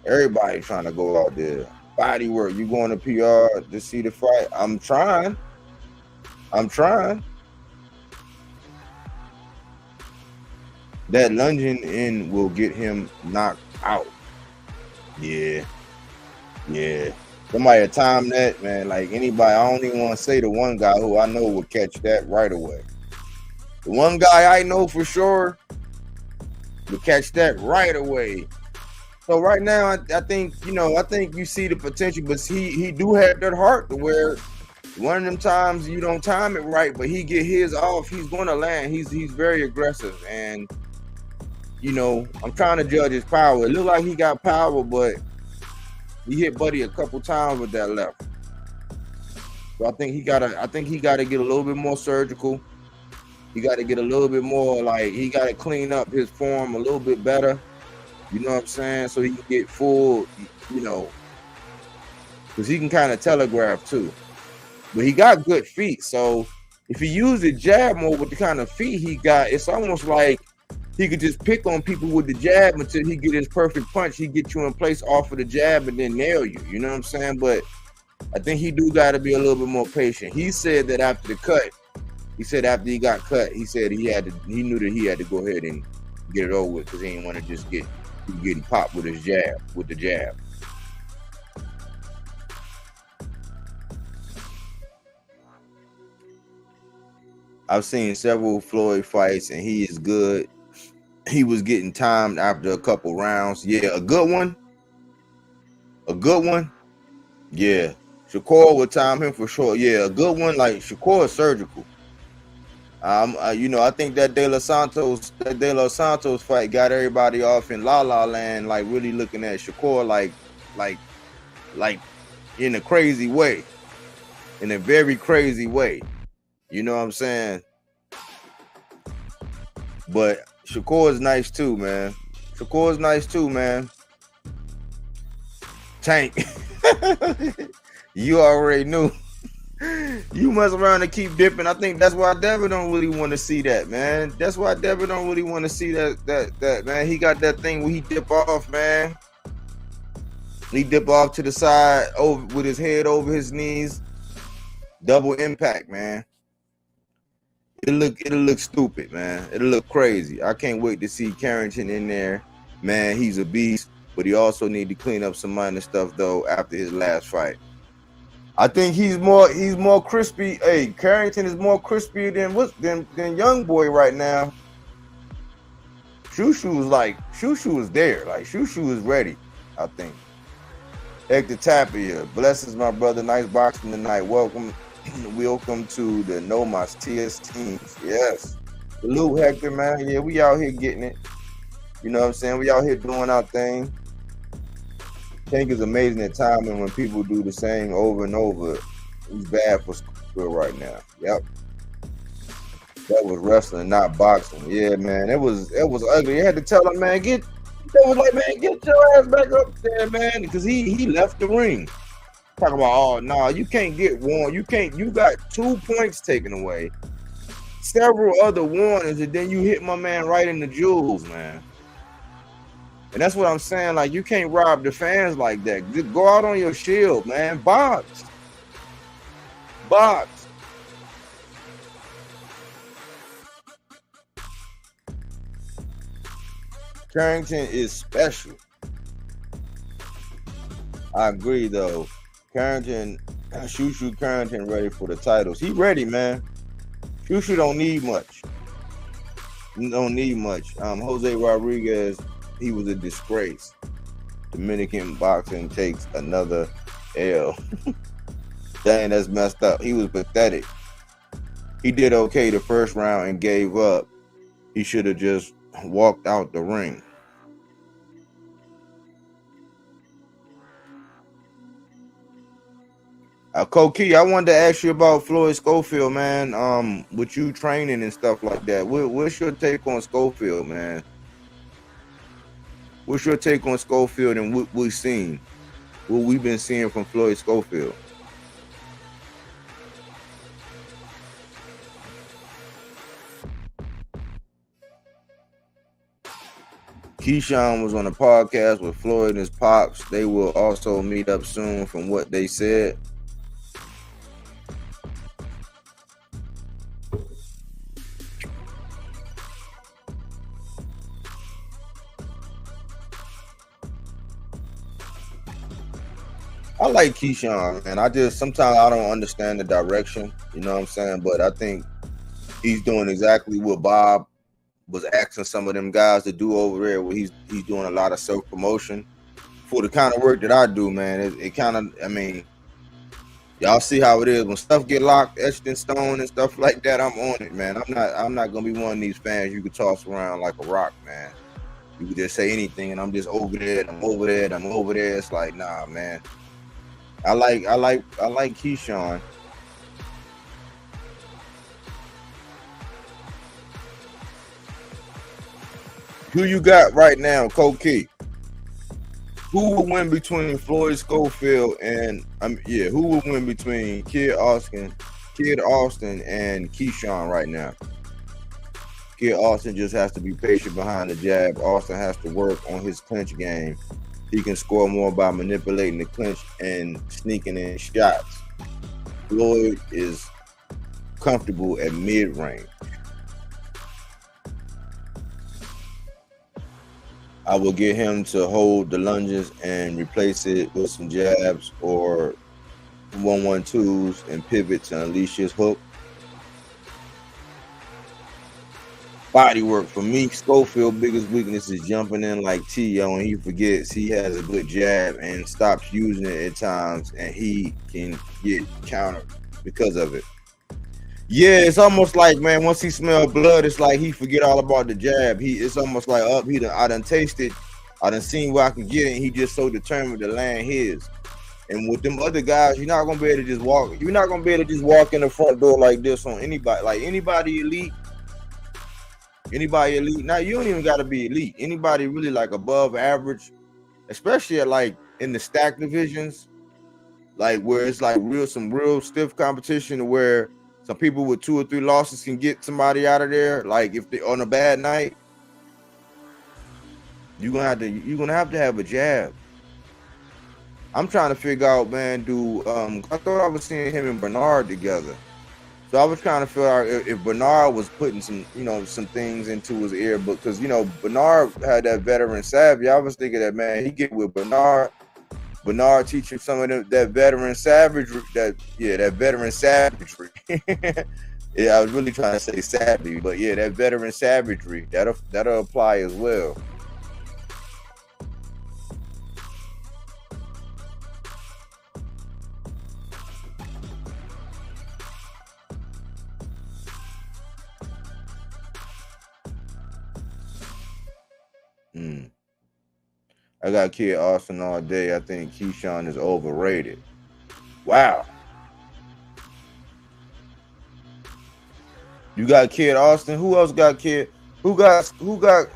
Everybody trying to go out there. Body work. You going to PR to see the fight? I'm trying. That lunging in will get him knocked out. Yeah. Somebody time that, man. Like, anybody, I don't even want to say the one guy who I know will catch that right away. The one guy I know for sure will catch that right away. So right now, I think you see the potential, but he do have that heart to where one of them times you don't time it right, but he get his off, he's going to land. He's very aggressive, and you know, I'm trying to judge his power. It looked like he got power, but he hit Buddy a couple times with that left. So I think he gotta get a little bit more surgical. He got to get a little bit more, like, he got to clean up his form a little bit better. You know what I'm saying? So he can get full, you know, because he can kind of telegraph too. But he got good feet. So if he used the jab more with the kind of feet he got, it's almost like he could just pick on people with the jab until he get his perfect punch. He get you in place off of the jab and then nail you. You know what I'm saying? But I think he do got to be a little bit more patient. He said that after the cut, after he got cut, he said he knew that he had to go ahead and get it over with because he didn't want to just get popped with the jab. I've seen several Floyd fights and he is good. He was getting timed after a couple rounds. Yeah, a good one. Yeah. Shakur would time him for sure. Yeah, a good one. Like, Shakur is surgical. You know, I think that De Los Santos fight got everybody off in La La Land, like really looking at Shakur like in a crazy way, in a very crazy way. You know what I'm saying? But Shakur is nice too, man. Tank, you already knew. You mess around and keep dipping. I think that's why Devin don't really want to see that, man. That's why Devin don't really want to see that man. He got that thing where he dip off, man. He dip off to the side over with his head over his knees. Double impact, man. It'll look stupid, man. It'll look crazy. I can't wait to see Carrington in there. Man, he's a beast, but he also need to clean up some minor stuff though after his last fight. I think he's more crispy. Hey, Carrington is more crispy than Young Boy right now. Shushu is there. Like, Shushu is ready, I think. Hector Tapia, blessings, my brother. Nice boxing tonight. Welcome to the No Mas TS teams. Yes. Salute, Hector, man. Yeah, we out here getting it. You know what I'm saying? We out here doing our thing. Tank is amazing at timing when people do the same over and over. He's bad for school right now. Yep. That was wrestling, not boxing. Yeah, man, it was ugly. You had to tell him, man, get. They was like, man, get your ass back up there, man, because he left the ring. Talking about, oh no, you can't get one. You can't. You got 2 points taken away, several other warnings, and then you hit my man right in the jewels, man. And that's what I'm saying. Like, you can't rob the fans like that. Just go out on your shield, man. Box. Carrington is special. I agree, though. Carrington, Shushu Carrington ready for the titles. He ready, man. Shushu don't need much. Don't need much. Jose Rodriguez, he was a disgrace. Dominican boxing takes another L. Dang, that's messed up. He was pathetic. He did okay the first round and gave up. He should have just walked out the ring. Koki, I wanted to ask you about Floyd Schofield, man. With you training and stuff like that. What's your take on Schofield, man? What's your take on Schofield and what we've seen? What we've been seeing from Floyd Schofield? Keyshawn was on a podcast with Floyd and his pops. They will also meet up soon from what they said. I like Keyshawn, and I just sometimes I don't understand the direction, you know what I'm saying? But I think he's doing exactly what Bob was asking some of them guys to do over there, where he's doing a lot of self-promotion for the kind of work that I do, man. It kind of, I mean, y'all see how it is when stuff get locked, etched in stone and stuff like that. I'm on it, man. I'm not gonna be one of these fans you could toss around like a rock, man. You could just say anything, and I'm just over there, and I'm over there, and I'm over there. It's like, nah, man. I like Keyshawn. Who you got right now, Koki? Who will win between Floyd Schofield and who will win between Kid Austin and Keyshawn right now? Kid Austin just has to be patient behind the jab. Austin has to work on his clinch game. He can score more by manipulating the clinch and sneaking in shots. Floyd is comfortable at mid-range. I will get him to hold the lunges and replace it with some jabs or 1-1-2s and pivot to unleash his hook. Body work for me. Schofield's biggest weakness is jumping in like T.O. and he forgets he has a good jab and stops using it at times, and he can get countered because of it. Yeah, it's almost like, man, once he smelled blood, it's like he forget all about the jab. It's almost like I done tasted, I done seen where I can get it, and he just so determined to land his. And with them other guys, you're not gonna be able to just walk. You're not gonna be able to just walk in the front door like this on anybody. Like anybody elite. Now you don't even gotta be elite. Anybody really like above average, especially at like in the stack divisions, like where it's like some real stiff competition where some people with 2 or 3 losses can get somebody out of there. Like if they on a bad night, you're gonna have to have a jab. I'm trying to figure out, man, I thought I was seeing him and Bernard together. So I was trying to figure out if Bernard was putting some things into his ear, because Bernard had that veteran savvy. I was thinking that, man, he get with Bernard teach him some of that veteran savagery. That veteran savagery. Yeah, I was really trying to say savvy, but yeah, that veteran savagery that'll apply as well. I got Kid Austin all day. I think Keyshawn is overrated. Wow. You got Kid Austin. Who else got Kid? Who else got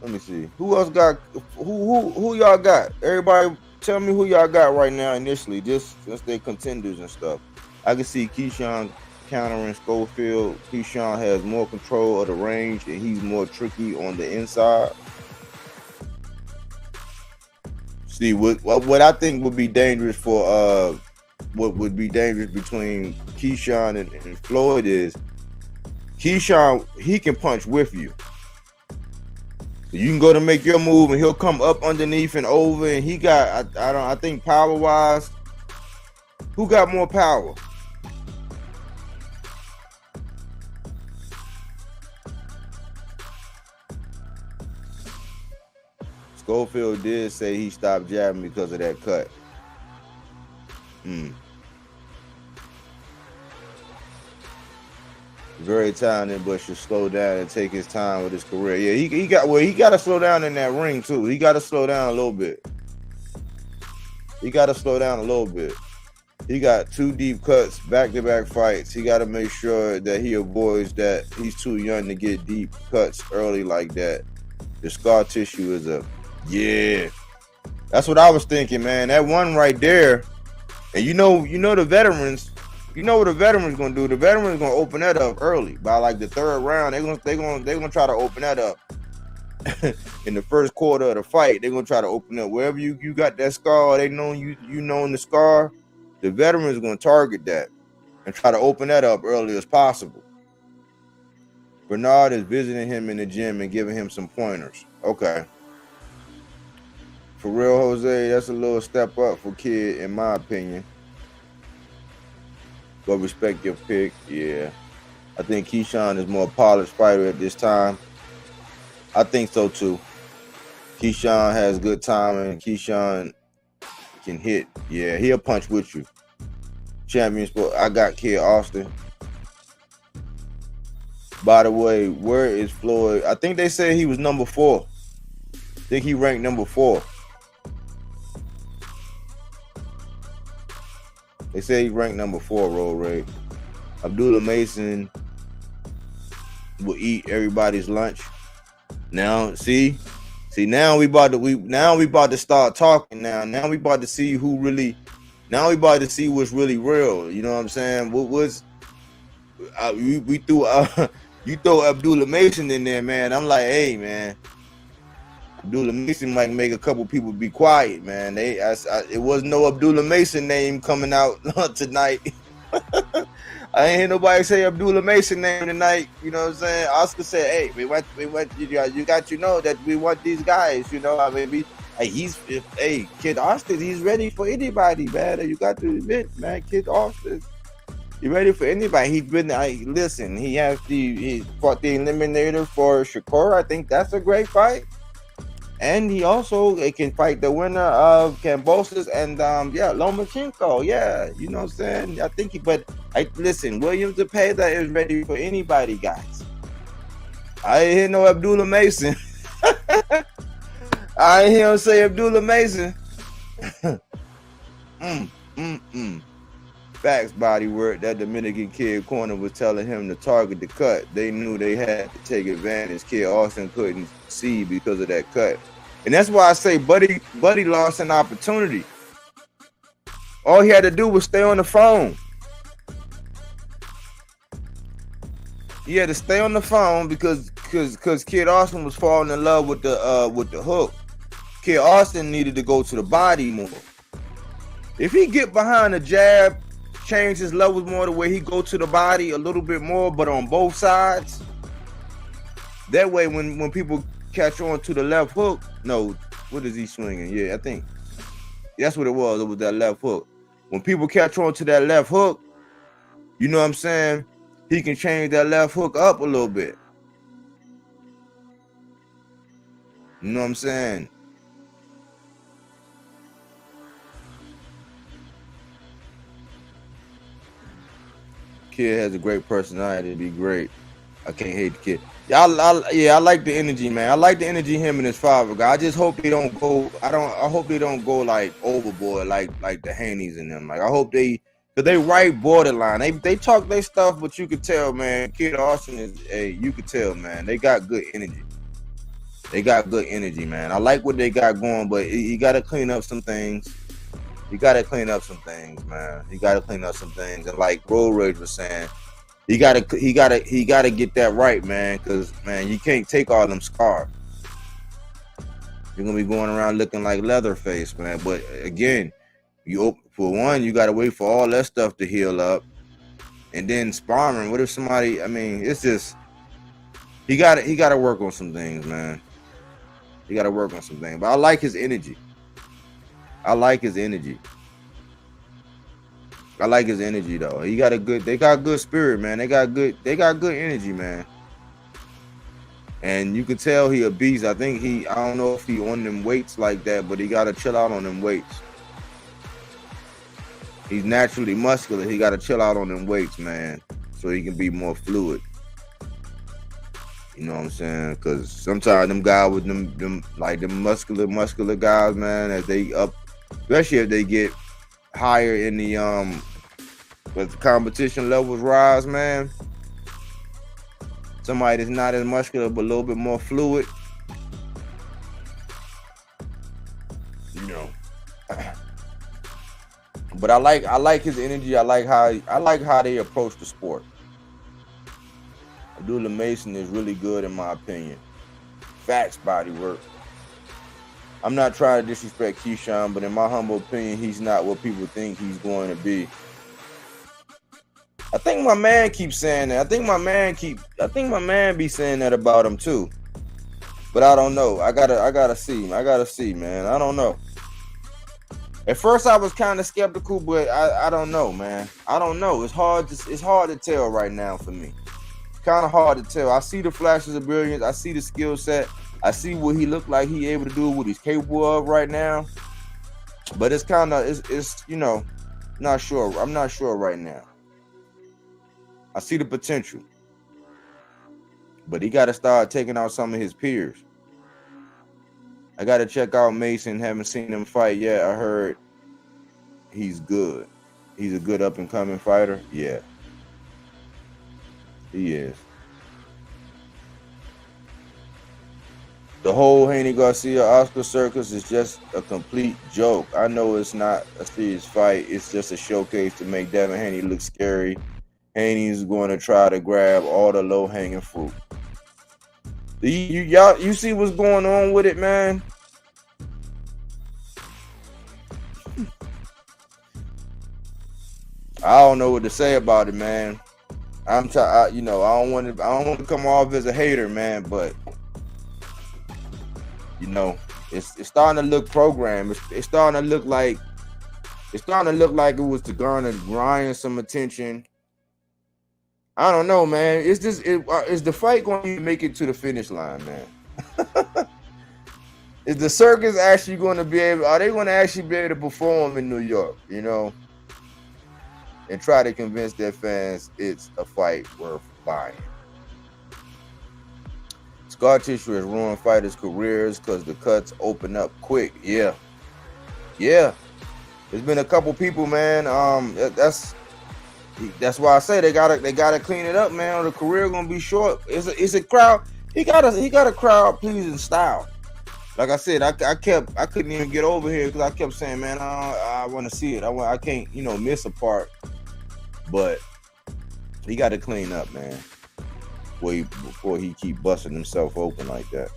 let me see. Who else got who y'all got? Everybody tell me who y'all got right now initially, just since they contenders and stuff. I can see Keyshawn countering Schofield. Keyshawn has more control of the range and he's more tricky on the inside. See what I think would be dangerous for what would be dangerous between Keyshawn and Floyd is Keyshawn, he can punch with you. So you can go to make your move and he'll come up underneath and over, and he got I think power wise, who got more power? Schofield did say he stopped jabbing because of that cut. Very talented, but should slow down and take his time with his career. Yeah, he got to slow down in that ring too. He got to slow down a little bit. He got 2 deep cuts, back-to-back fights. He got to make sure that he avoids that. He's too young to get deep cuts early like that. The scar tissue is that's what I was thinking, man. That one right there, and you know the veterans. You know what the veterans gonna do? The veterans gonna open that up early by like the 3rd round. They're gonna try to open that up in the first quarter of the fight. They're gonna try to open up wherever you got that scar. They know you knowing the scar. The veterans gonna target that and try to open that up early as possible. Bernard is visiting him in the gym and giving him some pointers. Okay. For real, Jose, that's a little step up for Kid, in my opinion. But respect your pick, yeah. I think Keyshawn is more polished fighter at this time. I think so too. Keyshawn has good timing. Keyshawn can hit. Yeah, he'll punch with you. Champion sport. I got Kid Austin. By the way, where is Floyd? I think they said he was number 4. I think he ranked number 4. They say he ranked number 4, Roll Ray. Abdullah Mason will eat everybody's lunch. Now, see, now we about to start talking. Now we about to see who really. Now we about to see what's really real. You know what I'm saying? What was we threw you throw Abdullah Mason in there, man. I'm like, hey, man. Abdullah Mason might make a couple people be quiet, man. It was no Abdullah Mason name coming out tonight. I ain't hear nobody say Abdullah Mason name tonight. You know what I'm saying? Oscar said, "Hey, we want you got to know that we want these guys. You know, I mean, Kid Austin, he's ready for anybody, man. You got to admit, man, Kid Austin, he's ready for anybody. He's been, listen, he fought the eliminator for Shakur. I think that's a great fight." And he also can fight the winner of Kambosos and Lomachenko. Yeah, you know what I'm saying? I think listen, William Zepeda is ready for anybody, guys. I ain't hear no Abdullah Mason. I ain't hear him say Abdullah Mason. Facts, body work. That Dominican Kid corner was telling him to target the cut. They knew they had to take advantage. Kid Austin couldn't see because of that cut. And that's why I say Buddy lost an opportunity. All he had to do was stay on the phone. He had to stay on the phone because Kid Austin was falling in love with the hook. Kid Austin needed to go to the body more. If he get behind the jab, change his levels more to where he go to the body a little bit more, but on both sides. That way, when people catch on to the left hook, no, what is he swinging? Yeah, I think that's what it was. It was that left hook. When people catch on to that left hook, you know what I'm saying? He can change that left hook up a little bit. You know what I'm saying? Kid has a great personality to be great. I can't hate the kid. I like the energy, man. I like the energy him and his father. I just hope they don't go. I hope they don't go like overboard, like the Haney's in them. Like I hope they Cause they right borderline. They talk their stuff, but you could tell, man. Kid Austin is, you could tell, man. They got good energy. They got good energy, man. I like what they got going, but you got to clean up some things. You got to clean up some things, man. You got to clean up some things. And like Road Rage was saying, he got to get that right, man. Cause man, you can't take all them scars. You're gonna be going around looking like Leatherface, man. But again, for one, you got to wait for all that stuff to heal up, and then sparring. What if somebody? I mean, it's just he got to work on some things, man. He got to work on some things. But I like his energy. I like his energy. I like his energy though. They got good spirit, man. They got good energy, man. And you can tell he a beast. I don't know if he on them weights like that, but he got to chill out on them weights. He's naturally muscular. He got to chill out on them weights, man, so he can be more fluid. You know what I'm saying? Because sometimes them guys with them muscular guys, man, as they up, especially if they get higher in the as the competition levels rise, man. Somebody that's not as muscular but a little bit more fluid, you know. But I like his energy. I like how they approach the sport. Abdullah Mason is really good in my opinion. Facts body work. I'm not trying to disrespect Keyshawn, but in my humble opinion, he's not what people think he's going to be. I think my man keeps saying that. I think my man be saying that about him too. But I don't know. I gotta see, man. I don't know. At first I was kind of skeptical, but I don't know, man. I don't know. It's hard to tell right now for me. Kind of hard to tell. I see the flashes of brilliance. I see the skill set. I see what he looked like he able to do, what he's capable of right now. But it's kind of it's you know, not sure. I'm not sure right now. I see the potential, but he got to start taking out some of his peers. I got to check out Mason. Haven't seen him fight yet. I heard he's good. He's a good up and coming fighter. Yeah, he is. The whole Haney Garcia Oscar circus is just a complete joke. I know it's not a serious fight. It's just a showcase to make Devin Haney look scary. Haney's going to try to grab all the low-hanging fruit. You see what's going on with it, man? I don't know what to say about it, man. I don't want to come off as a hater, man, but you know, it's starting to look programmed. It's starting to look like it was to garner Ryan some attention. I don't know, man. Is the fight going to make it to the finish line, man? Is the circus actually going to be able? Are they going to actually be able to perform in New York? You know, and try to convince their fans it's a fight worth buying. Scar tissue has ruined fighters' careers because the cuts open up quick. Yeah. There's been a couple people, man. That's why I say they gotta clean it up, man. Or the career gonna be short. It's a crowd. He got a crowd pleasing style. Like I said, I couldn't even get over here because I kept saying, man, I want to see it. I can't, miss a part. But he got to clean up, man. Before he keep busting himself open like that.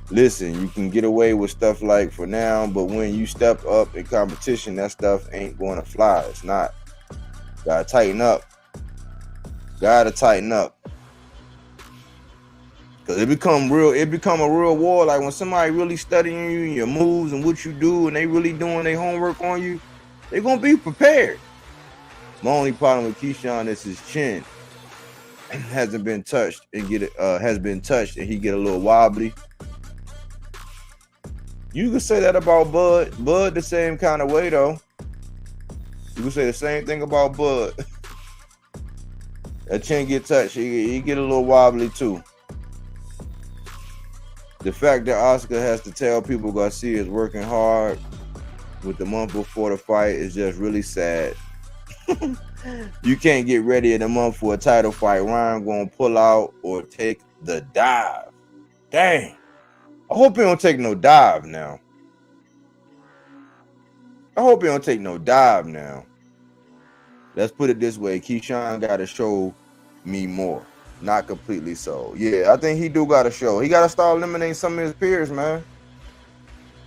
Listen, you can get away with stuff like for now, but when you step up in competition, that stuff ain't going to fly. It's not. Gotta tighten up. Cause it become a real war. Like when somebody really studying you and your moves and what you do, and they really doing their homework on you, they gonna be prepared. My only problem with Keyshawn is his chin has been touched and he get a little wobbly. You can say that about Bud. Bud the same kind of way though. You can say the same thing about Bud. That chin get touched, he get a little wobbly too. The fact that Oscar has to tell people Garcia is working hard with the month before the fight is just really sad. You can't get ready in a month for a title fight. Ryan gonna pull out or take the dive. Dang. I hope he don't take no dive now. Let's put it this way. Keyshawn got to show me more. Not completely so. Yeah, I think he do got to show. He got to start eliminating some of his peers, man.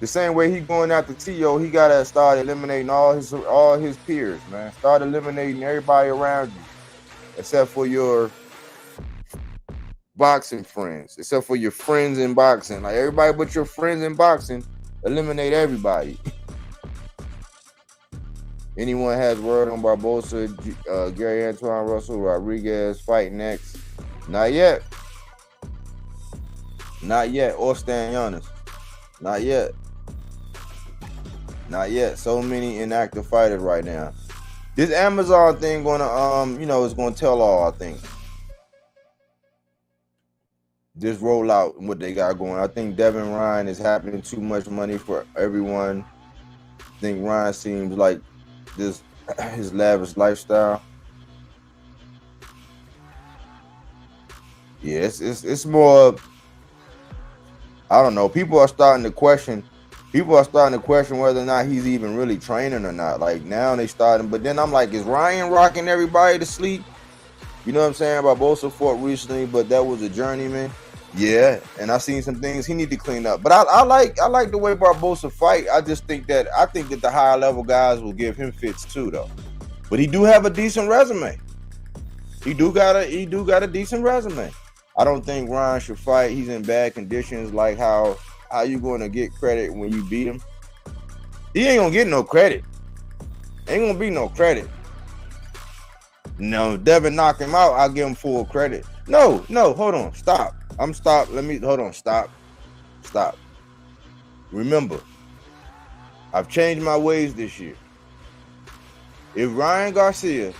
The same way he going after T.O., he got to start eliminating all his peers, man. Start eliminating everybody around you, except for your boxing friends, except for your friends in boxing. Like, everybody but your friends in boxing, eliminate everybody. Anyone has word on Barbosa, Gary Antoine Russell, Rodriguez fight next? Not yet. Or Stan Giannis. Not yet. So many inactive fighters right now. This Amazon thing gonna is gonna tell all, I think. This rollout and what they got going. I think Devin Ryan is happening too much money for everyone. I think Ryan seems like his lavish lifestyle. Yeah, it's more. I don't know. People are starting to question whether or not he's even really training or not. Like, now they starting, but then I'm like, is Ryan rocking everybody to sleep? You know what I'm saying? Barbosa fought recently, but that was a journeyman. Yeah, and I seen some things he need to clean up. But I like the way Barbosa fight. I think that the higher level guys will give him fits too, though. But he do have a decent resume. He do got a decent resume. I don't think Ryan should fight. He's in bad conditions. Like, how you going to get credit when you beat him? He ain't gonna get no credit. Ain't gonna be no credit. No, Devin knock him out, I'll give him full credit. No, hold on, stop. Stop. Remember, I've changed my ways this year. If Ryan Garcia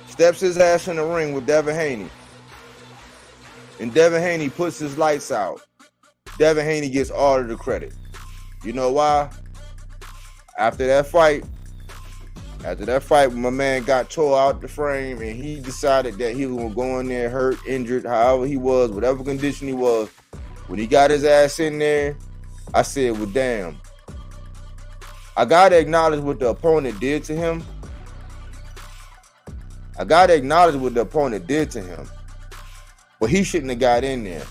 steps his ass in the ring with Devin Haney, and Devin Haney puts his lights out, Devin Haney gets all of the credit. You know why? After that fight, when my man got tore out the frame and he decided that he was going to go in there hurt, injured, however he was, whatever condition he was, when he got his ass in there, I said, well, damn. I got to acknowledge what the opponent did to him. But he shouldn't have got in there.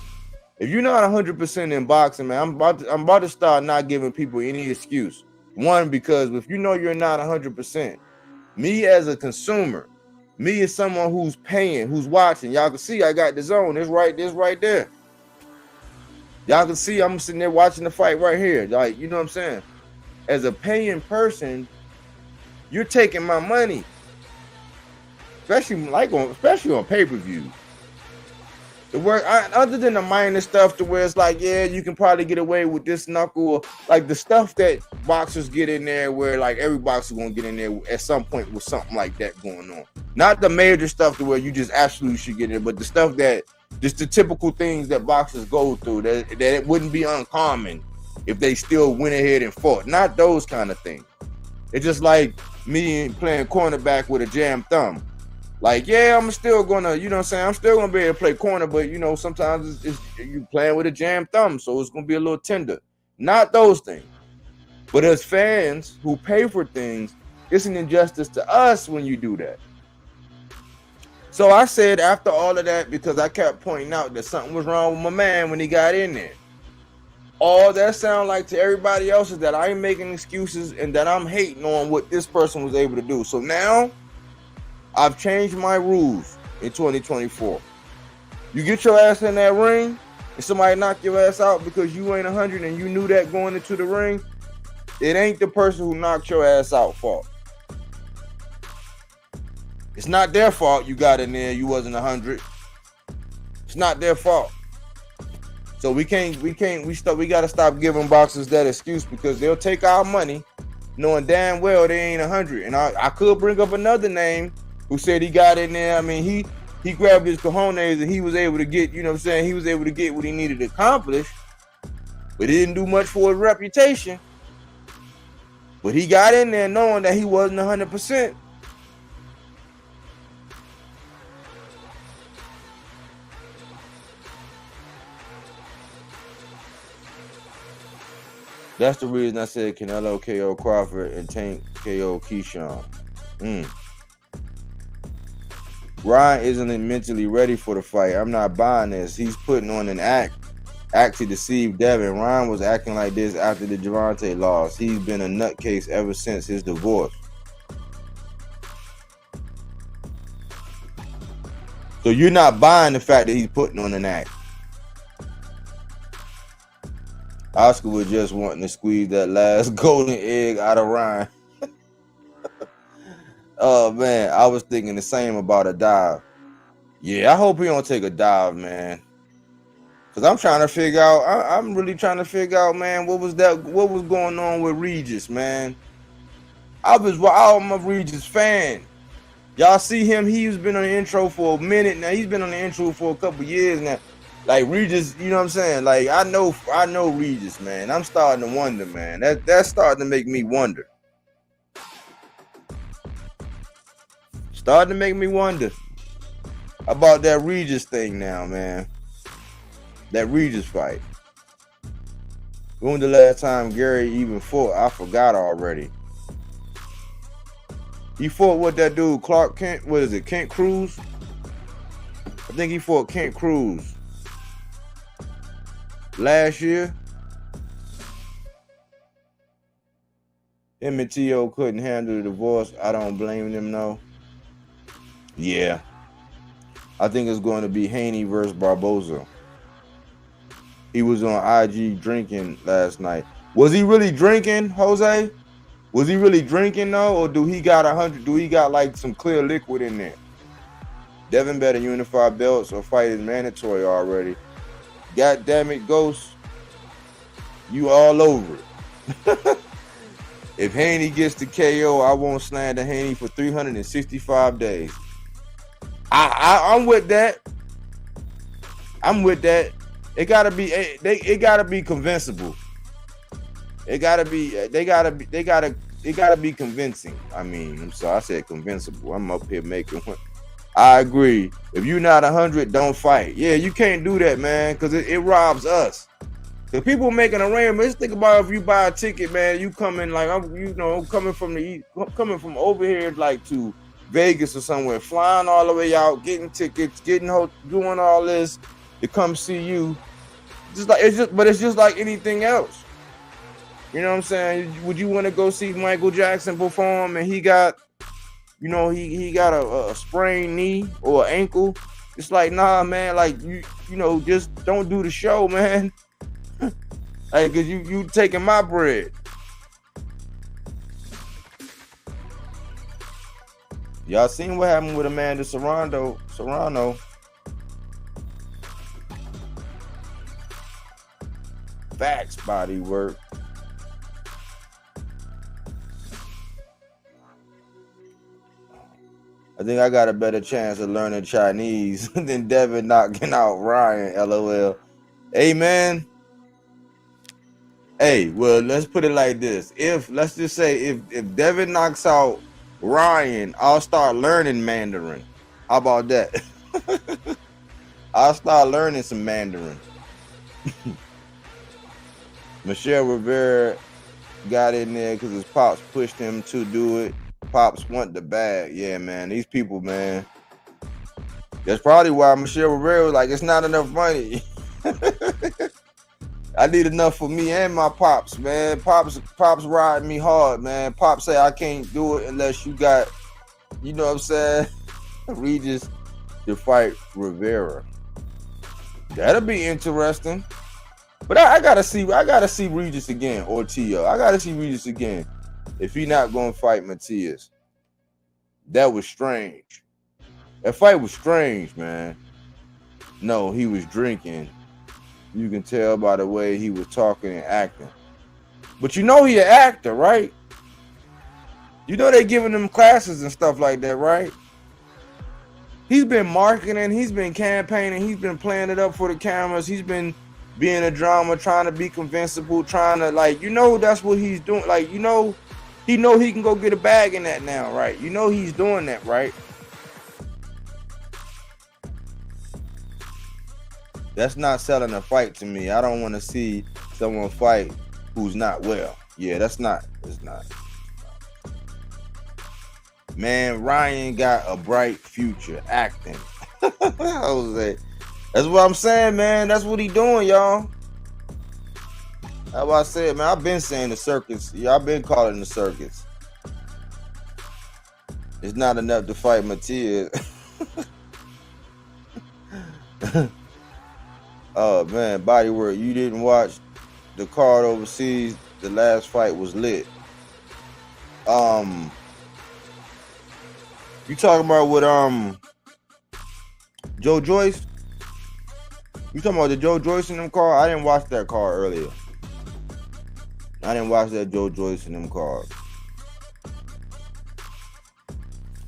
If you're not 100% in boxing, man, I'm about to start not giving people any excuse. One, because if you know you're not 100%, me as a consumer, me as someone who's paying, who's watching, y'all can see I got the zone. This right there. Y'all can see I'm sitting there watching the fight right here. Like, you know what I'm saying? As a paying person, you're taking my money, especially on pay-per-view. The work, other than the minor stuff to where it's like, yeah, you can probably get away with this knuckle, or like the stuff that boxers get in there where like every boxer gonna get in there at some point with something like that going on. Not the major stuff to where you just absolutely should get in, but the stuff that just the typical things that boxers go through that it wouldn't be uncommon if they still went ahead and fought. Not those kind of things. It's just like me playing cornerback with a jammed thumb. Like, yeah, I'm still gonna, you know what I'm saying? I'm still gonna be able to play corner, but you know, sometimes it's you playing with a jammed thumb, so it's gonna be a little tender. Not those things. But as fans who pay for things, it's an injustice to us when you do that. So I said after all of that, because I kept pointing out that something was wrong with my man when he got in there. All that sound like to everybody else is that I ain't making excuses and that I'm hating on what this person was able to do. So now I've changed my rules in 2024. You get your ass in that ring and somebody knock your ass out because you ain't 100 and you knew that going into the ring, it ain't the person who knocked your ass out fault. It's not their fault you got in there, you wasn't 100. It's not their fault. So we gotta stop giving boxers that excuse, because they'll take our money knowing damn well they ain't 100. And I could bring up another name who said he got in there. I mean, he grabbed his cojones and he was able to get, you know what I'm saying, he was able to get what he needed to accomplish, but he didn't do much for his reputation. But he got in there knowing that he wasn't 100%. That's the reason I said Canelo KO Crawford and Tank KO Keyshawn. Ryan isn't mentally ready for the fight. I'm not buying this. He's putting on an act to deceive Devin. Ryan was acting like this after the Gervonta loss. He's been a nutcase ever since his divorce. So you're not buying the fact that he's putting on an act. Oscar was just wanting to squeeze that last golden egg out of Ryan. Oh, man, I was thinking the same about a dive. Yeah, I hope he don't take a dive, man. Because I'm trying to figure out, I'm really trying to figure out, man, what was going on with Regis, man? I'm a Regis fan. Y'all see him, he's been on the intro for a minute now. He's been on the intro for a couple years now. Like Regis, you know what I'm saying? Like I know Regis, man. I'm starting to wonder, man. That's starting to make me wonder. Starting to make me wonder about that Regis thing now, man. That Regis fight. When was the last time Gary even fought? I forgot already. He fought with that dude, Clark Kent. What is it, Kent Cruz? I think he fought Kent Cruz last year. Him and T.O. couldn't handle the divorce. I don't blame them, no. Yeah. I think it's going to be Haney versus Barboza. He was on IG drinking last night. Was he really drinking, Jose? Was he really drinking though, or do he got like some clear liquid in there? Devin better unify belts or fight is mandatory already. God damn it, Ghost. You all over it. If Haney gets the KO, I won't slander Haney for 365 days. I'm with that. I'm with that. It gotta be convincible. It gotta be convincing. I mean, I'm sorry, I said convincible. I'm up here making one. I agree. If you're not 100, don't fight. Yeah, you can't do that, man, because it robs us. The people making arrangements. Think about if you buy a ticket, man. You coming like coming from over here like to Vegas or somewhere, flying all the way out, getting tickets, doing all this to come see you. It's just like anything else. You know what I'm saying? Would you want to go see Michael Jackson perform and he got, he got a sprained knee or ankle? It's like, nah, man. Like just don't do the show, man. Like, cause you taking my bread. Y'all seen what happened with Amanda Serrano? Facts, body work. I think I got a better chance of learning Chinese than Devin knocking out Ryan, LOL. Hey, man. Hey, well, let's put it like this. Let's just say if Devin knocks out Ryan, I'll start learning Mandarin. How about that? I'll start learning some Mandarin. Michelle Rivera got in there because his pops pushed him to do it. Pops want the bag. Yeah, man. These people, man. That's probably why Michelle Rivera was like, it's not enough money. I need enough for me and my pops, man. Pops riding me hard, man. Pops say I can't do it unless you got, you know what I'm saying? Regis to fight Rivera. That'll be interesting. But I gotta see Regis again, or T.O. I gotta see Regis again. If he not gonna fight Matias. That was strange. That fight was strange, man. No, he was drinking. You can tell by the way he was talking and acting. But he an actor, right? They giving him classes and stuff like that, right? He's been marketing, he's been campaigning, he's been playing it up for the cameras, he's been being a drama, trying to be convincible, trying to that's what he's doing. Like, he can go get a bag in that now, right? He's doing that, right? That's not selling a fight to me. I don't want to see someone fight who's not well. Yeah, it's not. Man, Ryan got a bright future acting. Jose. That's what I'm saying, man. That's what he doing, y'all. That's what I said, man. I've been saying the circus. Yeah, I've been calling the circus. It's not enough to fight Matias. Oh man, Bodywork. You didn't watch the card overseas. The last fight was lit. You talking about with Joe Joyce? You talking about the Joe Joyce in them card? I didn't watch that card earlier. I didn't watch that Joe Joyce in them cards.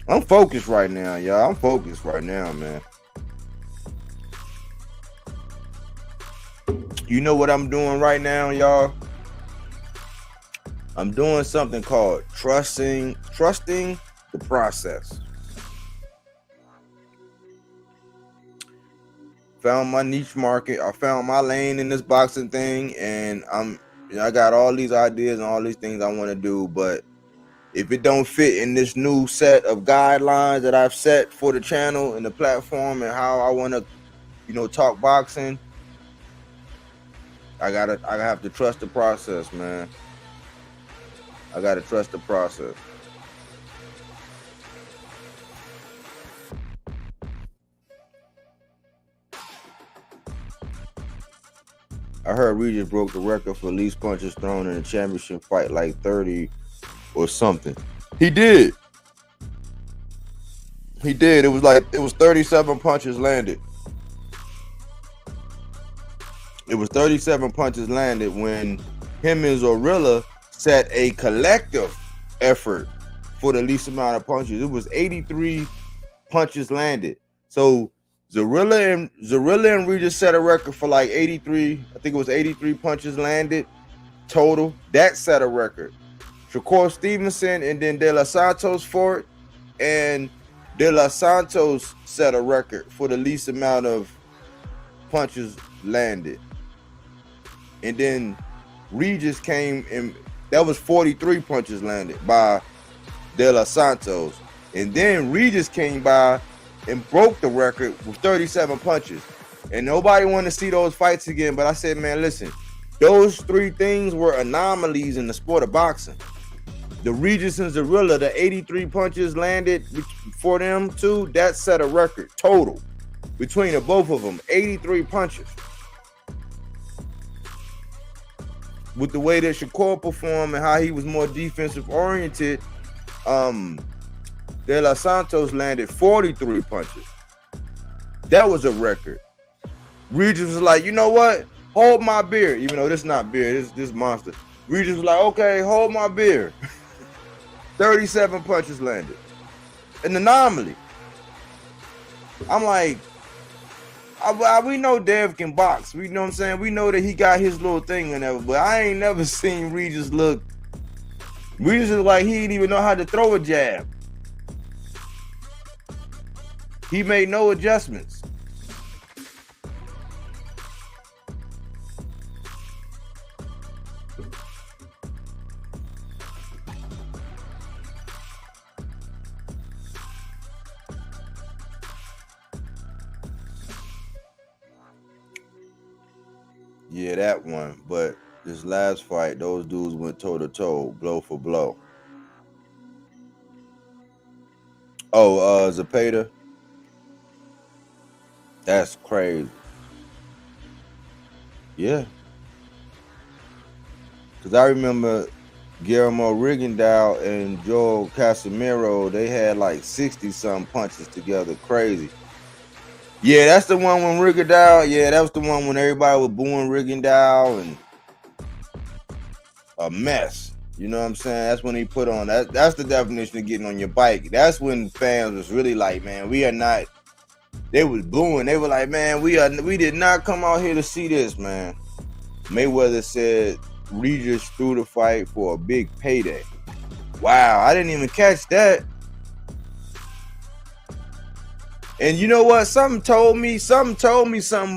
I'm focused right now, y'all. I'm focused right now, man. You know what I'm doing right now, y'all? I'm doing something called trusting the process. Found my niche market. I found my lane in this boxing thing, and I got all these ideas and all these things I want to do, but if it don't fit in this new set of guidelines that I've set for the channel and the platform and how I want to, talk boxing, I have to trust the process, man. I gotta trust the process. I heard Regis broke the record for least punches thrown in a championship fight, like 30 or something. He did. It was 37 punches landed. It was 37 punches landed when him and Zorilla set a collective effort for the least amount of punches. It was 83 punches landed. So Zorilla and Regis set a record for like 83. I think it was 83 punches landed total. That set a record. Shakur Stevenson and then De Los Santos for it, and De Los Santos set a record for the least amount of punches landed. And then Regis came and that was 43 punches landed by De Los Santos. And then Regis came by and broke the record with 37 punches. And nobody wanted to see those fights again. But I said, man, listen, those three things were anomalies in the sport of boxing. The Regis and Zorilla, the 83 punches landed for them two, that set a record total between the both of them, 83 punches. With the way that Shakur performed and how he was more defensive oriented, De Los Santos landed 43 punches. That was a record. Regis was like, you know what? Hold my beer. Even though this is not beer, this monster. Regis was like, okay, hold my beer. 37 punches landed. An anomaly. I'm like, we know Dev can box. We know what I'm saying? We know that he got his little thing and whatever, but I ain't never seen Regis look. Regis is like he didn't even know how to throw a jab. He made no adjustments. Yeah, that one. But this last fight, those dudes went toe to toe, blow for blow. Oh, Zepeda. That's crazy. Yeah. Because I remember Guillermo Rigondeaux and Joel Casimiro, they had like 60-something punches together. Crazy. Yeah, that's the one when Rigondeaux, yeah, that was the one when everybody was booing Rigondeaux and a mess. You know what I'm saying? That's when he put on, that's the definition of getting on your bike. That's when fans was really like, man, we are not, they was booing. They were like, man, we did not come out here to see this, man. Mayweather said Regis threw the fight for a big payday. Wow, I didn't even catch that. And you know what? Something told me something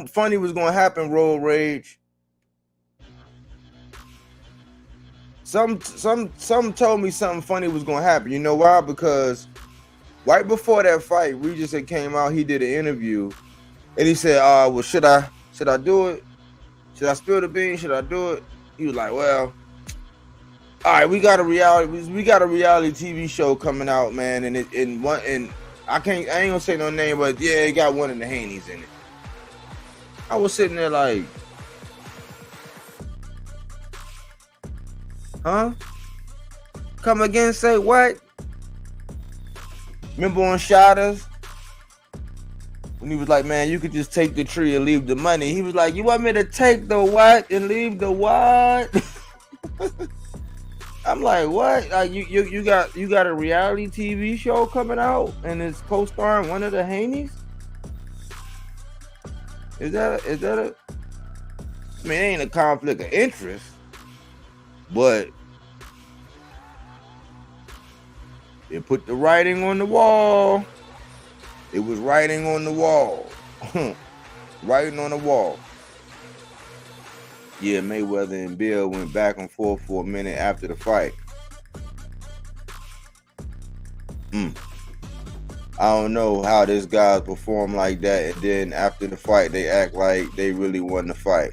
funny was gonna happen, Road Rage. some told me something funny was gonna happen. You know why? Because right before that fight, Regis had came out. He did an interview, and he said, well, should I do it? Should I spill the beans? Should I do it?" He was like, "Well, all right, we got a reality TV show coming out, man, and I ain't gonna say no name, but yeah, it got one of the Haneys in it." I was sitting there like, huh? Come again? Say what? Remember on Shatters when he was like, "Man, you could just take the tree and leave the money." He was like, "You want me to take the what and leave the what?" I'm like, "What? Like you got a reality TV show coming out and it's co-starring one of the Haneys? Is that a? I mean, it ain't a conflict of interest, but it put the writing on the wall. It was writing on the wall, writing on the wall." Yeah, Mayweather and Bill went back and forth for a minute after the fight. I don't know how this guy performed like that, and then after the fight, they act like they really won the fight.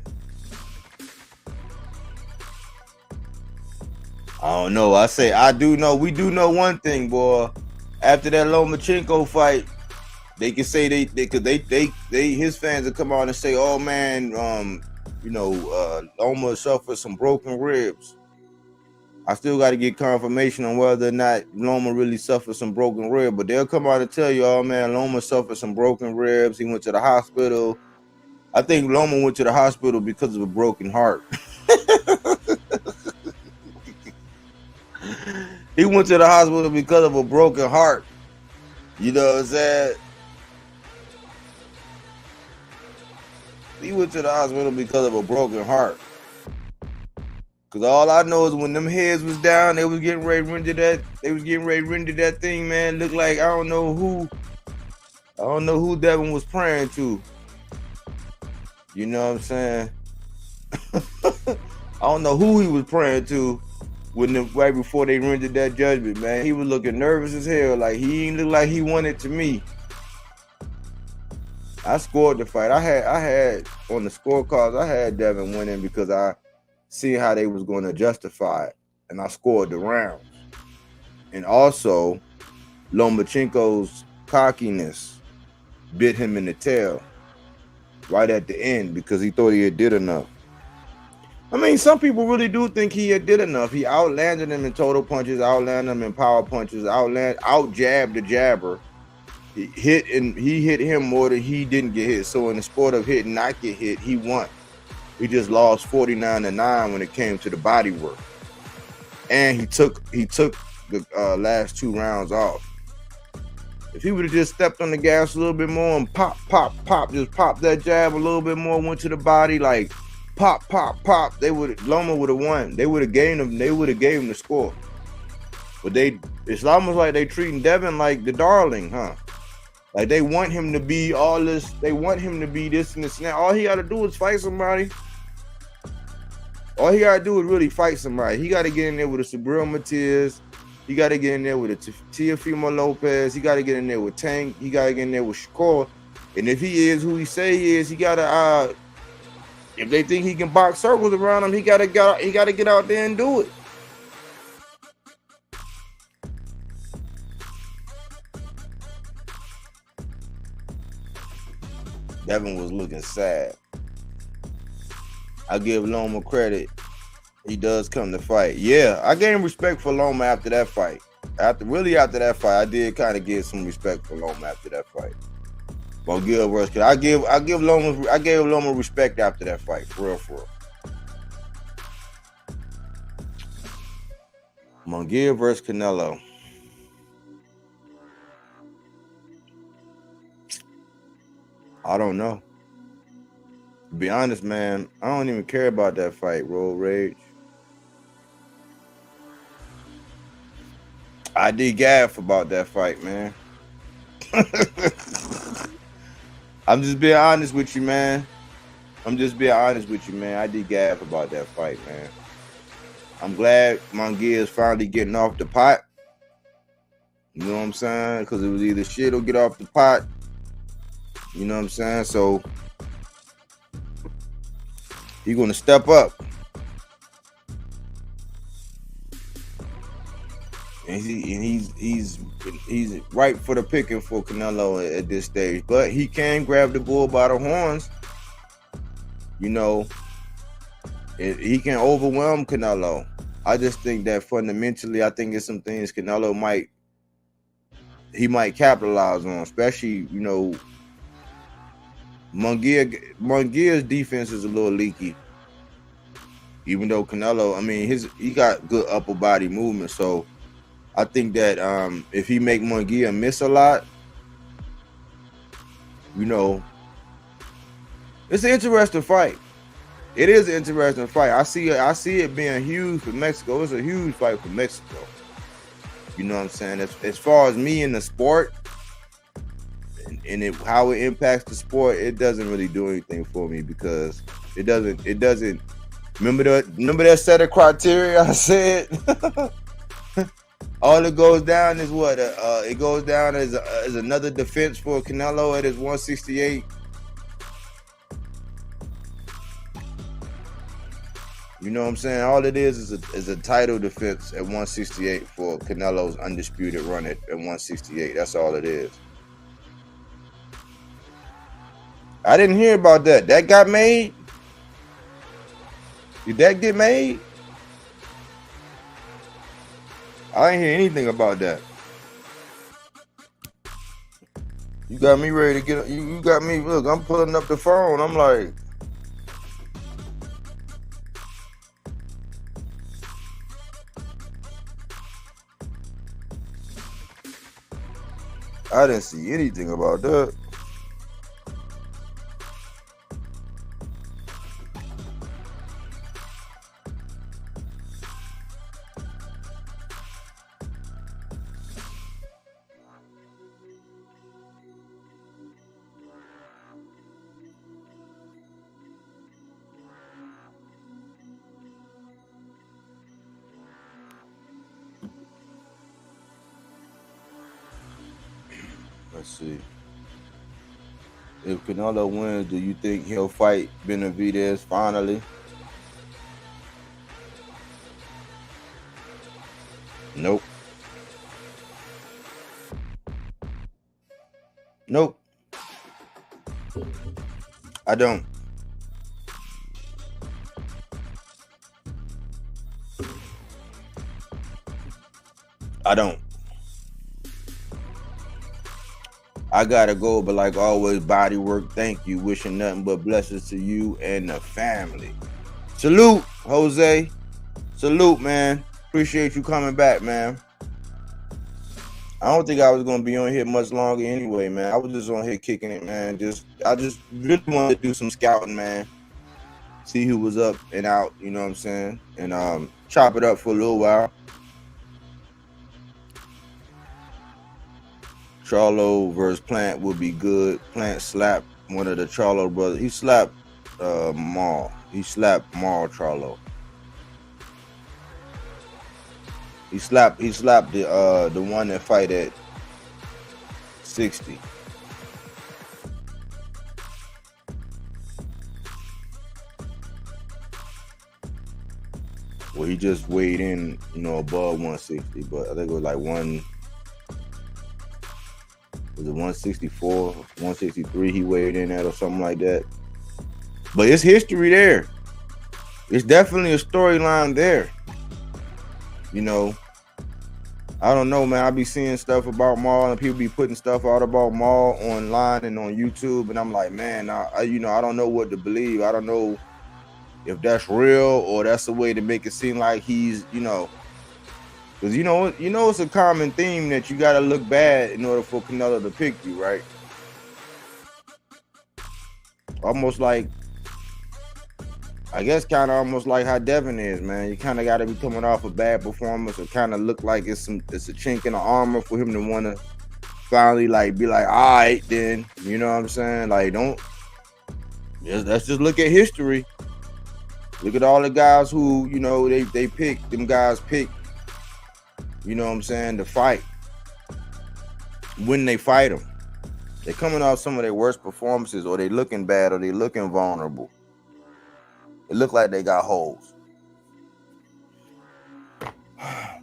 I don't know. We do know one thing, boy. After that Lomachenko fight, they can say his fans will come out and say, "Oh man, Loma suffered some broken ribs." I still got to get confirmation on whether or not Loma really suffered some broken ribs, but they'll come out and tell you, "Oh man, Loma suffered some broken ribs. He went to the hospital." I think Loma went to the hospital because of a broken heart. He went to the hospital because of a broken heart. You know what I'm saying? He went to the hospital because of a broken heart. Cause all I know is when them heads was down, they was getting ready to render that. They was getting ready to render that thing, man. Looked like I don't know who Devin was praying to. You know what I'm saying? I don't know who he was praying to right before they rendered that judgment, man. He was looking nervous as hell. Like he didn't look like he wanted to me. I scored the fight. I had on the scorecards, I had Devin winning because I see how they was going to justify it, and I scored the rounds. And also, Lomachenko's cockiness bit him in the tail right at the end because he thought he had did enough. I mean, some people really do think he had did enough. He outlanded him in total punches, outlanded him in power punches, out-jabbed the jabber. He hit him more than he didn't get hit. So in the sport of hit and not get hit, he won. He just lost 49-9 when it came to the body work. And he took the last 2 rounds off. If he would have just stepped on the gas a little bit more and pop, just pop that jab a little bit more, went to the body, like pop, Loma would have won. They would have gave him the score. But it's almost like they treating Devin like the darling, huh? Like they want him to be all this, they want him to be this and this and that. All he gotta do is fight somebody. All he gotta do is really fight somebody. He gotta get in there with a Subriel Matias. He gotta get in there with a Teofimo Lopez. He gotta get in there with Tank. He gotta get in there with Shakur. And if he is who he say he is, he gotta if they think he can box circles around him, he gotta get out there and do it. Devin was looking sad. I give Loma credit. He does come to fight. Yeah, I gained respect for Loma after that fight. After that fight, I did kind of get some respect for Loma after that fight. Mongiel versus I gave Loma respect after that fight, for real. Mongiel versus Canelo. I don't know. To be honest, man, I don't even care about that fight, Road Rage. I did gaff about that fight, man. I'm just being honest with you, man. I did gaff about that fight, man. I'm glad Munguia is finally getting off the pot. You know what I'm saying? Because it was either shit or get off the pot. You know what I'm saying? So he's gonna step up. And he's right for the picking for Canelo at this stage. But he can grab the bull by the horns. You know, he can overwhelm Canelo. I just think that fundamentally, I think it's some things Canelo might capitalize on, especially, you know, Munguia's defense is a little leaky. Even though Canelo, I mean, he got good upper body movement, so I think that if he make Munguia miss a lot, you know, it's an interesting fight. It is an interesting fight. I see it being huge for Mexico. It's a huge fight for Mexico. You know what I'm saying? As far as me in the sport and how it impacts the sport, it doesn't really do anything for me because it doesn't. Remember that set of criteria I said? All it goes down is what? It goes down as another defense for Canelo at his 168. You know what I'm saying? All it is a title defense at 168 for Canelo's undisputed run at 168. That's all it is. I didn't hear about that. That got made? Did that get made? I didn't hear anything about that. You got me ready to get. You got me. Look, I'm pulling up the phone. I'm like, I didn't see anything about that. Let's see. If Canelo wins, do you think he'll fight Benavidez finally? Nope. Nope. I don't. I gotta go, but like always, body work. Thank you. Wishing nothing but blessings to you and the family. Salute, Jose. Salute, man. Appreciate you coming back, man. I don't think I was gonna be on here much longer anyway, man. I was just on here kicking it, man. I just really wanted to do some scouting, man. See who was up and out, you know what I'm saying? And chop it up for a little while. Charlo versus Plant would be good. Plant slapped one of the Charlo brothers. He slapped Maul. He slapped Maul Charlo. He slapped the one that fight at 60. Well, he just weighed in, you know, above 160, but I think it was like was it 164, 163 he weighed in at or something like that. But it's history there. It's definitely a storyline there. You know, I don't know, man. I be seeing stuff about Maul and people be putting stuff out about Maul online and on YouTube, and I'm like, man, I don't know what to believe. I don't know if that's real or that's a way to make it seem like he's, you know, because you know it's a common theme that you got to look bad in order for Canelo to pick you, right? Almost like, I guess kind of almost like how Devin is, man. You kind of got to be coming off a bad performance or kind of look like it's a chink in the armor for him to want to finally like be like, all right, then, you know what I'm saying? Like, let's just look at history. Look at all the guys who, you know, they pick, them guys pick, you know what I'm saying, to fight. When they fight them, they're coming off some of their worst performances, or they looking bad, or they looking vulnerable. It look like they got holes.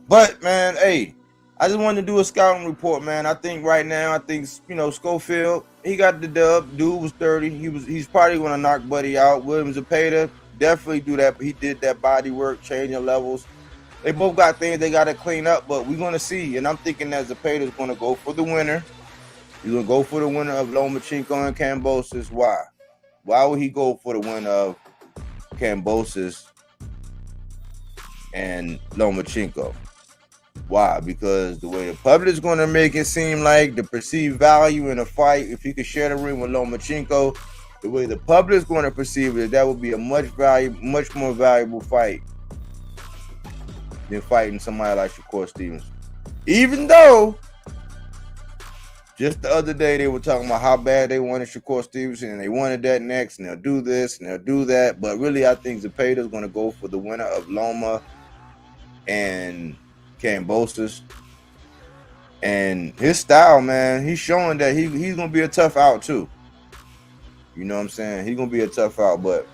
But, man, hey, I just wanted to do a scouting report, man. I think right now, you know, Schofield, he got the dub. Dude was 30. He's probably going to knock Buddy out. Williams Zepeda, definitely do that. But he did that body work, changing levels. They both got things they got to clean up, but we're going to see. And I'm thinking that Zepeda's going to go for the winner. He's going to go for the winner of Lomachenko and Kambosos. Why? Why would he go for the winner of Kambosos and Lomachenko? Why? Because the way the public's going to make it seem like the perceived value in a fight, if he could share the ring with Lomachenko, the way the public's going to perceive it, that would be a much more valuable fight than fighting somebody like Shakur Stevenson. Even though just the other day they were talking about how bad they wanted Shakur Stevenson and they wanted that next, and they'll do this and they'll do that. But really, I think Zepeda's going to go for the winner of Loma and Kambosos. And his style, man, he's showing that he's going to be a tough out too. You know what I'm saying? He's going to be a tough out, but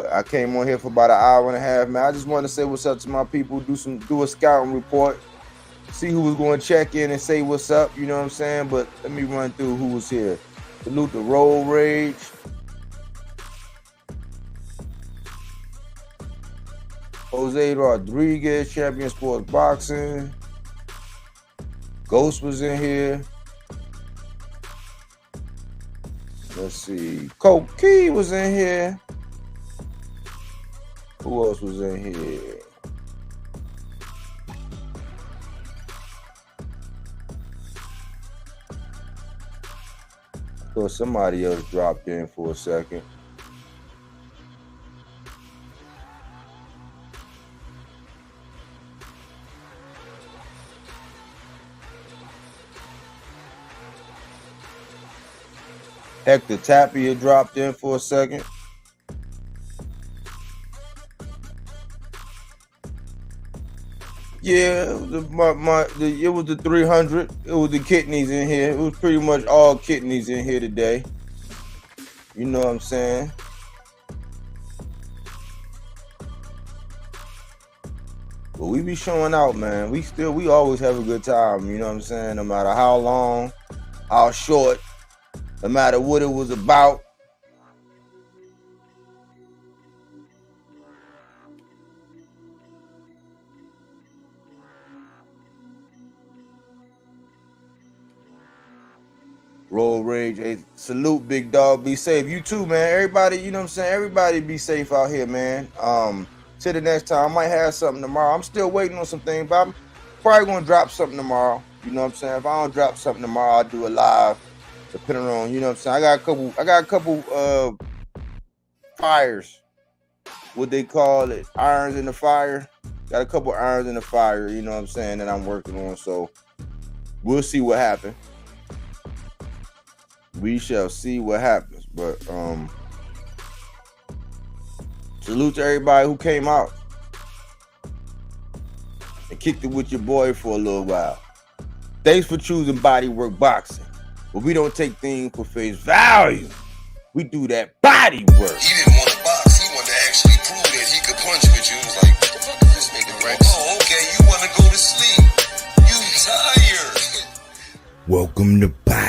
I came on here for about an hour and a half, man. I just want to say what's up to my people, do a scouting report, see who was going to check in and say what's up, you know what I'm saying? But let me run through who was here. Salute the Road Rage. Jose Rodriguez, Champion Sports Boxing. Ghost was in here. Let's see. Coke Key was in here. Who else was in here? I thought somebody else dropped in for a second. Hector Tapia dropped in for a second. Yeah, it was the 300. It was the kidneys in here. It was pretty much all kidneys in here today. You know what I'm saying? But we be showing out, man. We always have a good time. You know what I'm saying? No matter how long, how short, no matter what it was about. Roll Rage, hey, salute, big dog. Be safe. You too, man. Everybody, you know what I'm saying? Everybody be safe out here, man. Till the next time. I might have something tomorrow. I'm still waiting on some things, but I'm probably gonna drop something tomorrow. You know what I'm saying? If I don't drop something tomorrow, I'll do a live, depending on, you know what I'm saying? I got a couple fires. What they call it, irons in the fire. Got a couple irons in the fire, you know what I'm saying, that I'm working on. So we'll see what happens. We shall see what happens. But salute to everybody who came out and kicked it with your boy for a little while. Thanks for choosing Bodywork Boxing. But we don't take things for face value. We do that body work. He didn't want to box. He wanted to actually prove that he could punch with you. He was like, what the fuck is this nigga, right? Oh, okay, you want to go to sleep. You tired. Welcome to